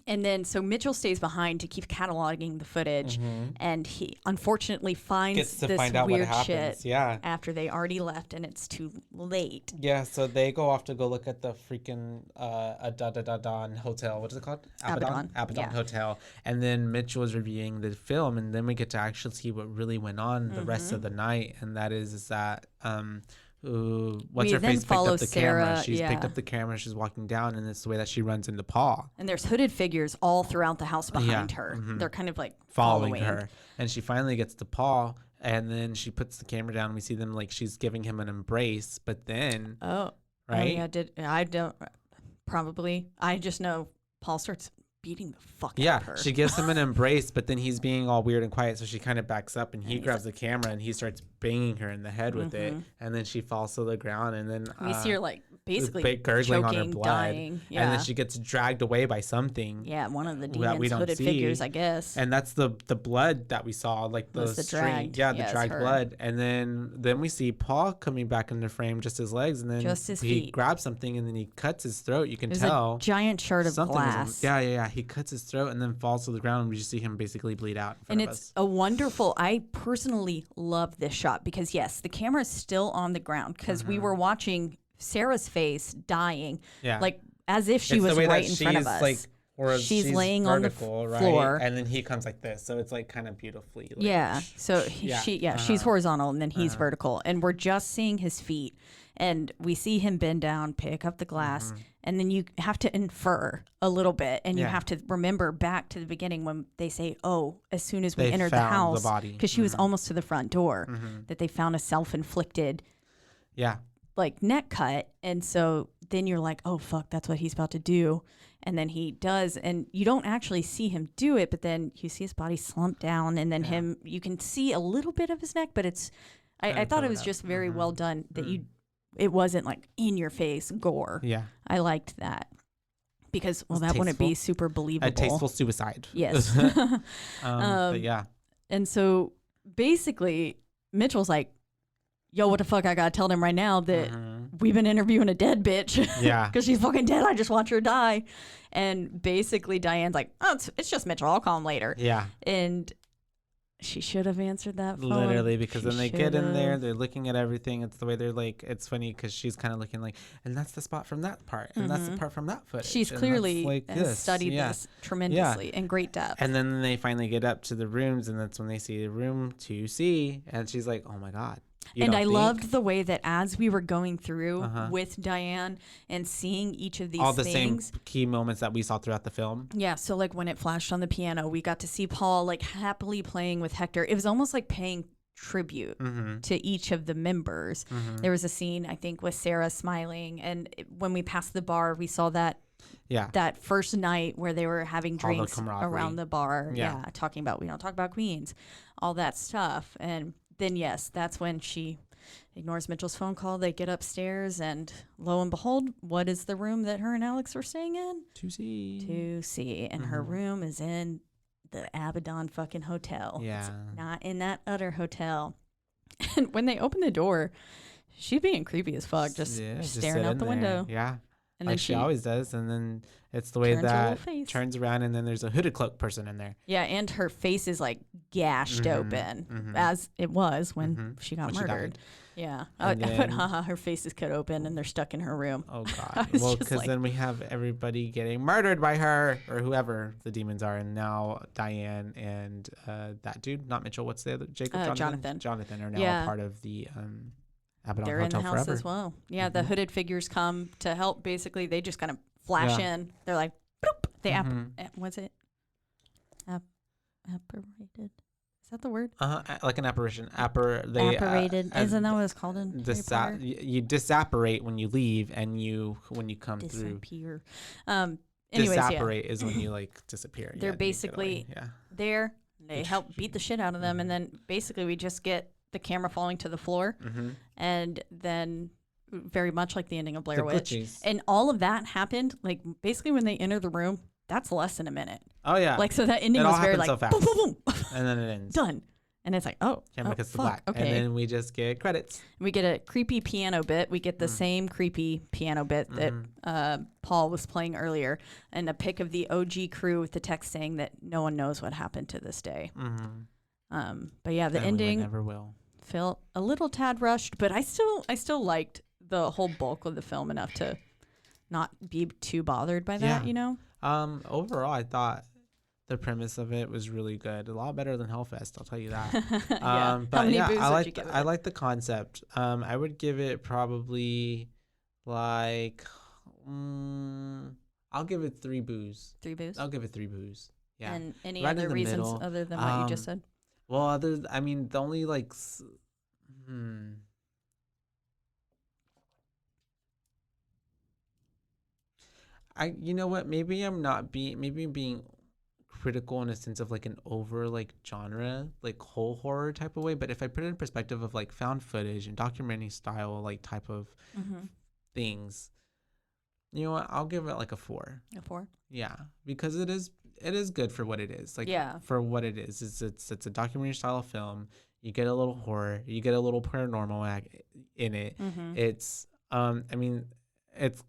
and then so Mitchell stays behind to keep cataloging the footage. Mhm. And he unfortunately finds Gets to this find out what weird happens. shit Yeah. after they already left and it's too late. Yeah, so they go off to go look at the freaking Abaddon Hotel. What is it called? Abaddon, Abaddon yeah. Hotel. And then Mitchell is reviewing the film, and then we get to actually see what really went on the rest of the night, and that is that what's We her then face picked follow up the camera. Sarah, She's picked yeah. up the camera. She's walking down, and it's the way that she runs into Paul. And there's hooded figures all throughout the house behind Yeah, her. mhm. They're kind of like Following her, and she finally gets to Paul, and then she puts the camera down. And we see them like she's giving him an embrace, but then Oh, right, I don't probably. I just know Paul starts beating the fuck out yeah, of her. she gives him an embrace, but then he's being all weird and quiet, so she kind of backs up, and he he's grabs the camera and he starts banging her in the head with it, and then she falls to the ground, and then we see her like basically big gurgling choking, on her blood, dying. Yeah, and then she gets dragged away by something. yeah, one of the that we demons don't hooded see. figures, I guess. And that's the blood that we saw, like Was the the string, dragged- yeah, the yes, dragged her. blood, and then we see Paul coming back into frame, just his legs, and then Just his he feet. grabs something, and then he cuts his throat. You can There's tell a giant shard of something was in- glass. yeah. He cuts his throat and then falls to the ground, and we just see him basically bleed out in front And of it's us. a wonderful, I personally love this shot because, yes, the camera is still on the ground because we were watching Sarah's face dying, Yeah, like as if she it's was the way right that in front of she's, us. like, or She's laying on the vertical, right? floor. And then he comes like this, so it's like kind of beautifully. Like, Yeah. So Yeah. she's horizontal and then he's vertical, and we're just seeing his feet, and we see him bend down, pick up the glass, and then you have to infer a little bit, and you Yeah. have to remember back to the beginning when they say, "Oh, as soon as we They entered the found the house, body. because she was almost to the front door, that they found a self-inflicted yeah, like neck cut, and so then you're like, oh fuck, that's what he's about to do, and then he does, and you don't actually see him do it, but then you see his body slump down, and then you can see a little bit of his neck, but it's I thought it was just very well done that it wasn't like in your face gore. yeah. I liked that because was that wouldn't be tasteful. super believable. A tasteful suicide. Yes. But yeah. And so basically Mitchell's like, yo, what the fuck, I gotta tell them right now that we've been interviewing a dead bitch. Yeah. Because she's fucking dead. I just watch her die. And basically Diane's like, oh, it's just Mitchell. I'll call him later. Yeah. And she should have answered that phone. Literally, because She then they get in there, should've. they're looking at everything. It's the way they're like, it's funny because she's kind of looking like, and that's the spot from that part, and that's the part from that footage. She's and clearly that's like has studied yeah. this tremendously in great depth. And then they finally get up to the rooms, and that's when they see room 2C, and she's like, oh my God. And I loved the way that as we were going through with Diane and seeing each of these all the things, same key moments that we saw throughout the film. Yeah, so like when it flashed on the piano, we got to see Paul like happily playing with Hector. It was almost like paying tribute to each of the members. There was a scene, I think, with Sarah smiling, and when we passed the bar, we saw that first night where they were having drinks around the bar, talking about, we don't talk about queens, all that stuff. And then yes, that's when she ignores Mitchell's phone call. They get upstairs, and lo and behold, what is the room that her and Alex were staying in? 2C. And her room is in the Abaddon fucking Hotel. Yeah. It's not in that other hotel. And when they open the door, she's being creepy as fuck, just staring out the window. Yeah. And like then she always does. And then it's the way turns her that little face. turns around, and then there's a hooded cloak person in there. Yeah, and her face is like gashed open, as it was when she got murdered. Yeah. I put, her face is cut open and they're stuck in her room. Oh, God. Well, because then we have everybody getting murdered by her or whoever the demons are. And now Diane and that dude, not Mitchell, what's the other? Jacob? Jonathan are now a part of the Abaddon They're Hotel in the house forever. as well. Yeah, the hooded figures come to help. Basically, they just kind of flash in. They're like, boop. They what's it? Apparated. Is that the word? Like an apparition. Apparated. Isn't that what it's called in Harry Potter? You disapparate when you leave, and when you come disappear. through. Disapparate is when you like disappear. They're basically there. They help beat the shit out of them, and then basically we just get the camera falling to the floor, and then very much like the ending of Blair Witch. And all of that happened like basically when they enter the room. That's less than a minute. Oh yeah. Like so that ending was very like so fast. boom, boom, boom, and then it ends. Done. And it's like camera cuts to black. Okay. And then we just get credits. We get a creepy piano bit. We get the same creepy piano bit that Paul was playing earlier, and a pic of the OG crew with the text saying that no one knows what happened to this day. But yeah, the ending never will. Felt a little tad rushed, but I still liked the whole bulk of the film enough to not be too bothered by that. You know. Overall, I thought the premise of it was really good. A lot better than Hellfest, I'll tell you that. But yeah, I like the concept. I would give it probably like I'll give it 3 boos. 3 boos? I'll give it 3 boos. Yeah. And any other reasons other than what you just said? Well, the only like you know what? Maybe I'm being critical in a sense of like an over like genre, like whole horror type of way. But if I put it in perspective of like found footage and documentary style like type of things, you know what? I'll give it like a 4. A 4? Yeah, because it is good for what it is. Like for what it is, it's a documentary style film. You get a little horror, you get a little paranormal in it. It's it's.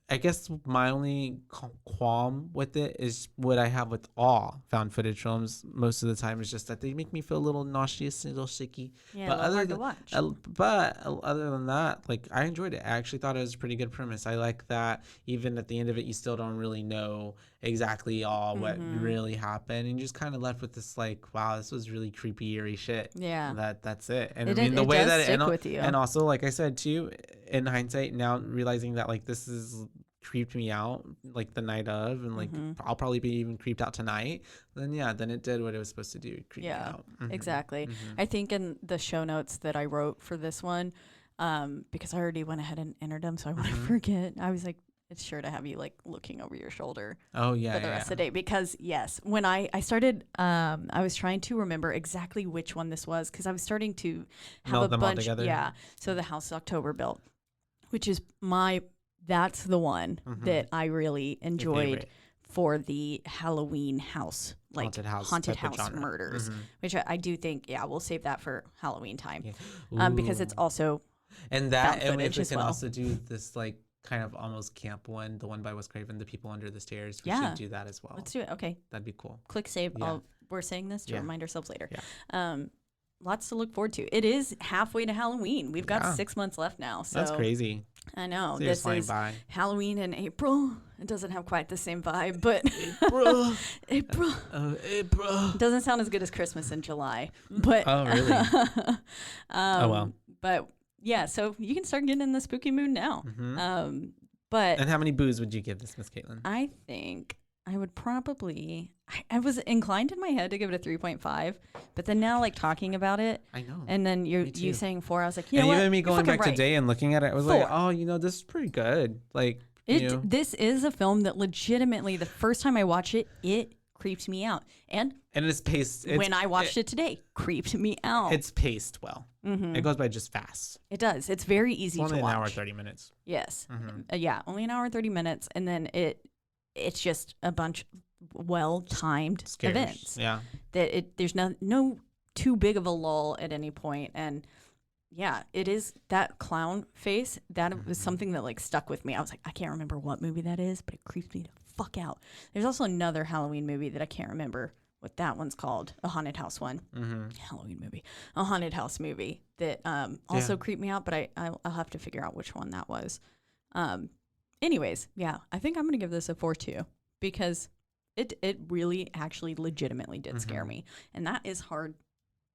I guess my only qualm with it is what I have with all found footage films most of the time is just that they make me feel a little nauseous, a little sicky. Yeah, but hard to watch. But other than that, like I enjoyed it. I actually thought it was a pretty good premise. I like that even at the end of it, you still don't really know exactly all what really happened, and you just kind of left with this like, wow, this was really creepy, eerie shit. Yeah, that's it. And the way that it with you. And also, like I said too, in hindsight, now realizing that like this is creeped me out like the night of, and like I'll probably be even creeped out tonight, then it did what it was supposed to do, creep me out. Exactly. I think in the show notes that I wrote for this one, because I already went ahead and entered them so I wouldn't forget, I was like, it's sure to have you like looking over your shoulder for the rest of the day, because yes, when I started I was trying to remember exactly which one this was, because I was starting to have a bunch. So the House October built, which is that's the one that I really enjoyed for the Halloween house, like haunted house murders, which I do think, we'll save that for Halloween time, because it's also and if we can also do this like kind of almost camp one, the one by Wes Craven, The People Under the Stairs. We should do that as well. Let's do it. Okay, that'd be cool. Click save. We're saying this to remind ourselves later. Lots to look forward to. It is halfway to Halloween. We've got 6 months left now. So that's crazy. I know. This is Halloween in April. It doesn't have quite the same vibe, but April. April. Doesn't sound as good as Christmas in July. But oh, really? Oh, well. But yeah, so you can start getting in the spooky mood now. But And how many boos would you give this, Miss Caitlin? I think I would probably, I was inclined in my head to give it a 3.5, but then now like talking about it, I know. and then you saying 4, I was like, you know and what? even me You're going fucking back right. today and looking at it, I was like, 4. oh, this is pretty good. Like, This is a film that legitimately, the first time I watched it, it creeped me out. And it's paced. when I watched it today, creeped me out. It's paced well. It goes by just fast. It does. It's very easy It's only to an watch. hour, 30 minutes. Yes. Yeah, only an hour and 30 minutes. And then it's just a bunch well-timed Scares. events. Yeah. That there's no too big of a lull at any point. And yeah, it is that clown face. That was something that like stuck with me. I was like, I can't remember what movie that is, but it creeped me the fuck out. There's also another Halloween movie that I can't remember what that one's called, a haunted house one. Halloween movie, a haunted house movie that also creeped me out, but I'll have to figure out which one that was. Anyways, yeah, I think I'm gonna give this a 4.2 because it really actually legitimately did scare me, and that is hard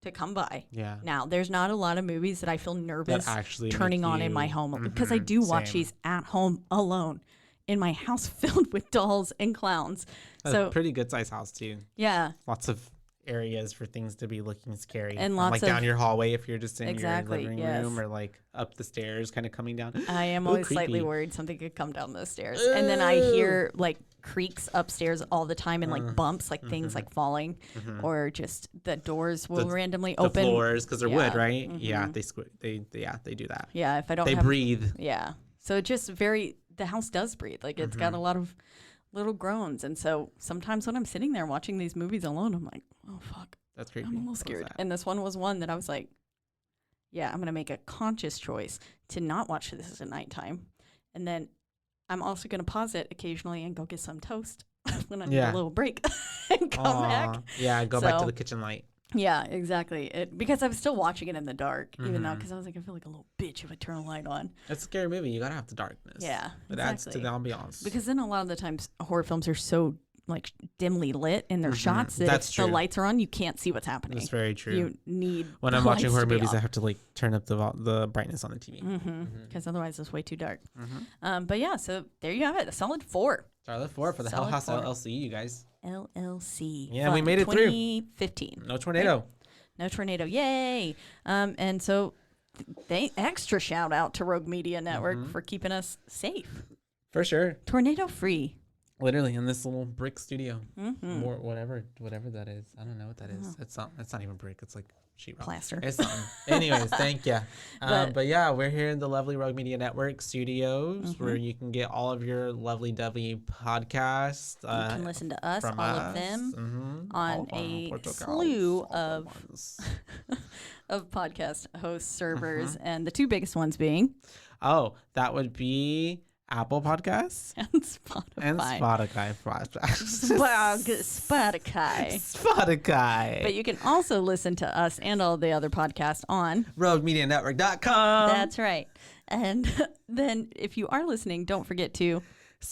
to come by. Yeah. Now, there's not a lot of movies that I feel nervous actually turning make on in my you- home because I do watch same. these at home alone in my house filled with dolls and clowns. So A pretty good sized house too. yeah, Lots of areas for things to be looking scary. And Like lots down of- your hallway if you're just in Exactly, your living yes. room, or like up the stairs kind of coming down. I am Ooh, always slightly creepy. worried something could come down those stairs. And then I hear like creaks upstairs all the time and like bumps, like things like falling, or just the doors will randomly The open. floors, because they're Yeah. wood, right? Yeah, they do that. Yeah, if I don't They have breathe. Yeah. So it just the house does breathe. Like it's got a lot of little groans. And so sometimes when I'm sitting there watching these movies alone, I'm like, oh fuck, That's creepy. I'm a little What was scared. that? And this one was one that I was like, yeah, I'm going to make a conscious choice to not watch this at nighttime. And then I'm also going to pause it occasionally and go get some toast when I need a little break and come back. Aw. Yeah, go back to So- the kitchen light. Yeah, exactly. Because I was still watching it in the dark, even though, because I was like, I feel like a little bitch if I turn a light on. It's a scary movie. You gotta have the darkness. Yeah, It adds to the exactly. ambiance. Because then a lot of the times horror films are so like dimly lit in their shots that That's if true. the lights are on, you can't see what's happening. That's very true. You need When the I'm watching lights horror to be movies, I off. have to like turn up the brightness on the TV. Because otherwise it's way too dark. But yeah, so there you have it. A solid 4. Charlotte 4 for the Hell Solid House 4. LLC, you guys. LLC. Yeah, we Fun. made it through. 2015. No tornado. No tornado. Yay. And so extra shout out to Rogue Media Network for keeping us safe. For sure. Tornado free. Literally in this little brick studio. More whatever that is. I don't know what that is. It's not even brick. It's like sheetrock. Plaster. It's something. Anyways, thank you. But- But yeah, we're here in the lovely Rogue Media Network studios where you can get all of your lovely dovey podcasts. You can listen to us, all from of them, on All of them. a Portugal, slew all the of ones. of podcast host servers, and the 2 biggest ones being Oh, that would be Apple Podcasts and Spotify. and Spotify. Spotify. Spotify. But you can also listen to us and all the other podcasts on. RogueMediaNetwork.com. That's right. And then if you are listening, don't forget to,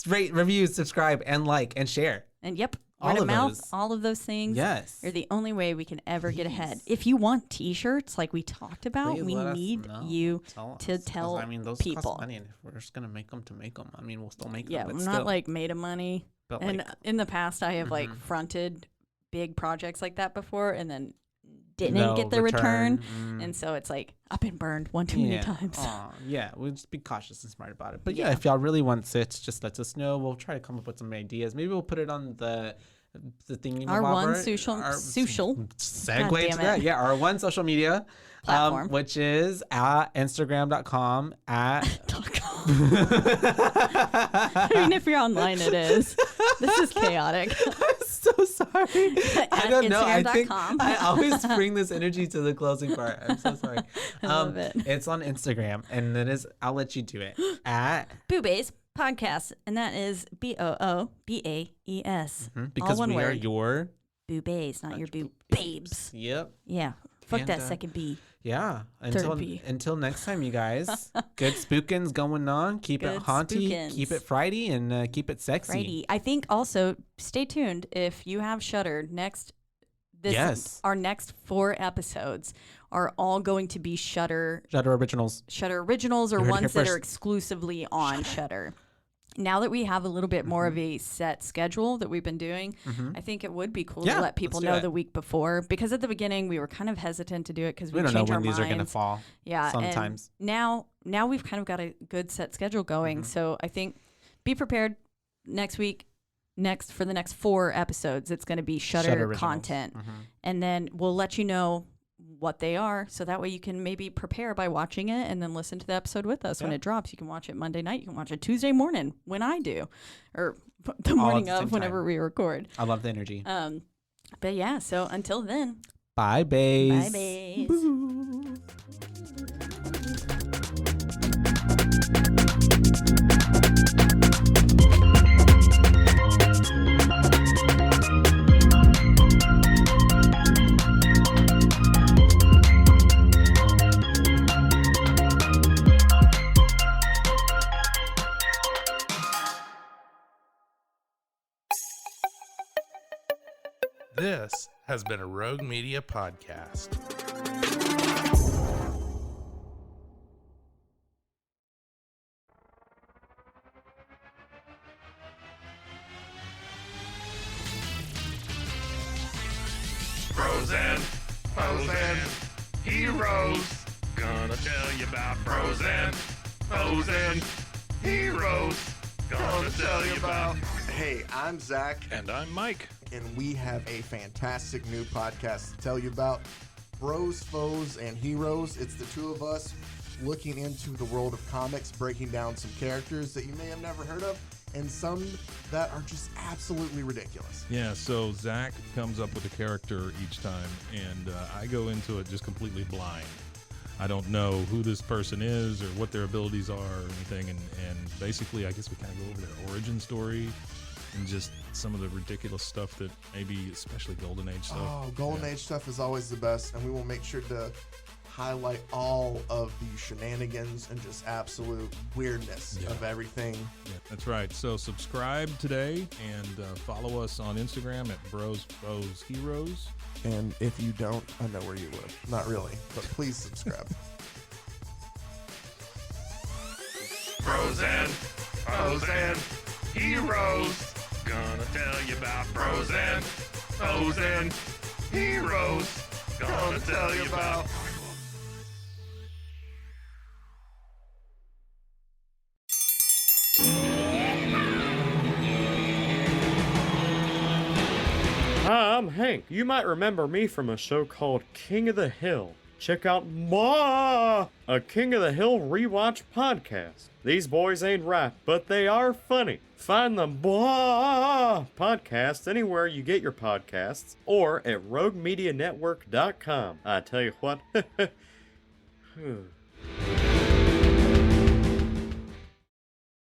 Rate, review, subscribe, and like, and share. and yep, All word of of mouth, those. all of those things Yes. are the only way we can ever get ahead. If you want t-shirts like we talked about, Please we let us need know. you Tell to us, 'cause, tell I mean, those people. cost money, and if we're just gonna make them to make them, I mean, we'll still make them. Yeah, but I'm still. not like made of money. But, And like, in the past, I have like fronted big projects like that before, and then didn't no get the return. Mm. And so it's like I've been burned one too many times. Aw, yeah, we'll just be cautious and smart about it. But yeah, if y'all really want sits, just let us know. We'll try to come up with some ideas. Maybe we'll put it on the thingy. Our one social segue damn to that. it. Yeah, our one social media Platform. which is at Instagram.com at I mean, if you're online, it is. This is chaotic. I'm so sorry. I don't know. I think Instagram.com. I always bring this energy to the closing part. I'm so sorry. I love it. It's on Instagram, and it is. I'll let you do it at BooBaes podcast, and that is BOOBAES. because one we are word. your. BooBaes, not your boo babes. Yep. Yeah. Fuck And, that second B. Yeah. B. Until next time, you guys. Good spookins going on. Keep it Good haunty. spookins. Keep it Friday, and keep it sexy. Friday. I think also stay tuned if you have Shudder. Next Yes. Our next 4 episodes are all going to be Shudder Originals. Shudder Originals, or You heard it ones here that are first. exclusively on Shudder. Now that we have a little bit more of a set schedule that we've been doing, I think it would be cool to let people know the week before, because at the beginning we were kind of hesitant to do it because We don't know when these are going to fall. Yeah, sometimes. And now we've kind of got a good set schedule going, so I think be prepared next week. For the next 4 episodes, it's going to be Shudder content, and then we'll let you know what they are, so that way you can maybe prepare by watching it and then listen to the episode with us when it drops. You can watch it Monday night, you can watch it Tuesday morning when I do, or the morning of whenever we record. I love the energy. But yeah, so until then, bye, baes. Bye, baes. This has been a Rogue Media podcast. Frozen, Frozen, heroes. Gonna tell you about Frozen, Frozen, heroes. Gonna tell you about. Hey, I'm Zach, And I'm Mike. and we have a fantastic new podcast to tell you about. Bros, Foes, and Heroes. It's the two of us looking into the world of comics, breaking down some characters that you may have never heard of, and some that are just absolutely ridiculous. Yeah, so Zach comes up with a character each time, and I go into it just completely blind. I don't know who this person is or what their abilities are or anything, and basically I guess we kind of go over their origin story and just some of the ridiculous stuff that maybe, especially Golden Age stuff. Oh, Golden Age stuff is always the best, and we will make sure to highlight all of the shenanigans and just absolute weirdness of everything. Yeah, that's right. So subscribe today and follow us on Instagram at Bros, Foes, Heroes. And if you don't, I know where you live. Not really, but please subscribe. Frozen, Frozen, heroes. Gonna tell you about Frozen, Frozen, heroes. Gonna tell you about. Hi, I'm Hank. You might remember me from a show called King of the Hill. Check out a King of the Hill rewatch podcast. These boys ain't right, but they are funny. Find the podcast anywhere you get your podcasts or at roguemedianetwork.com. I tell you what.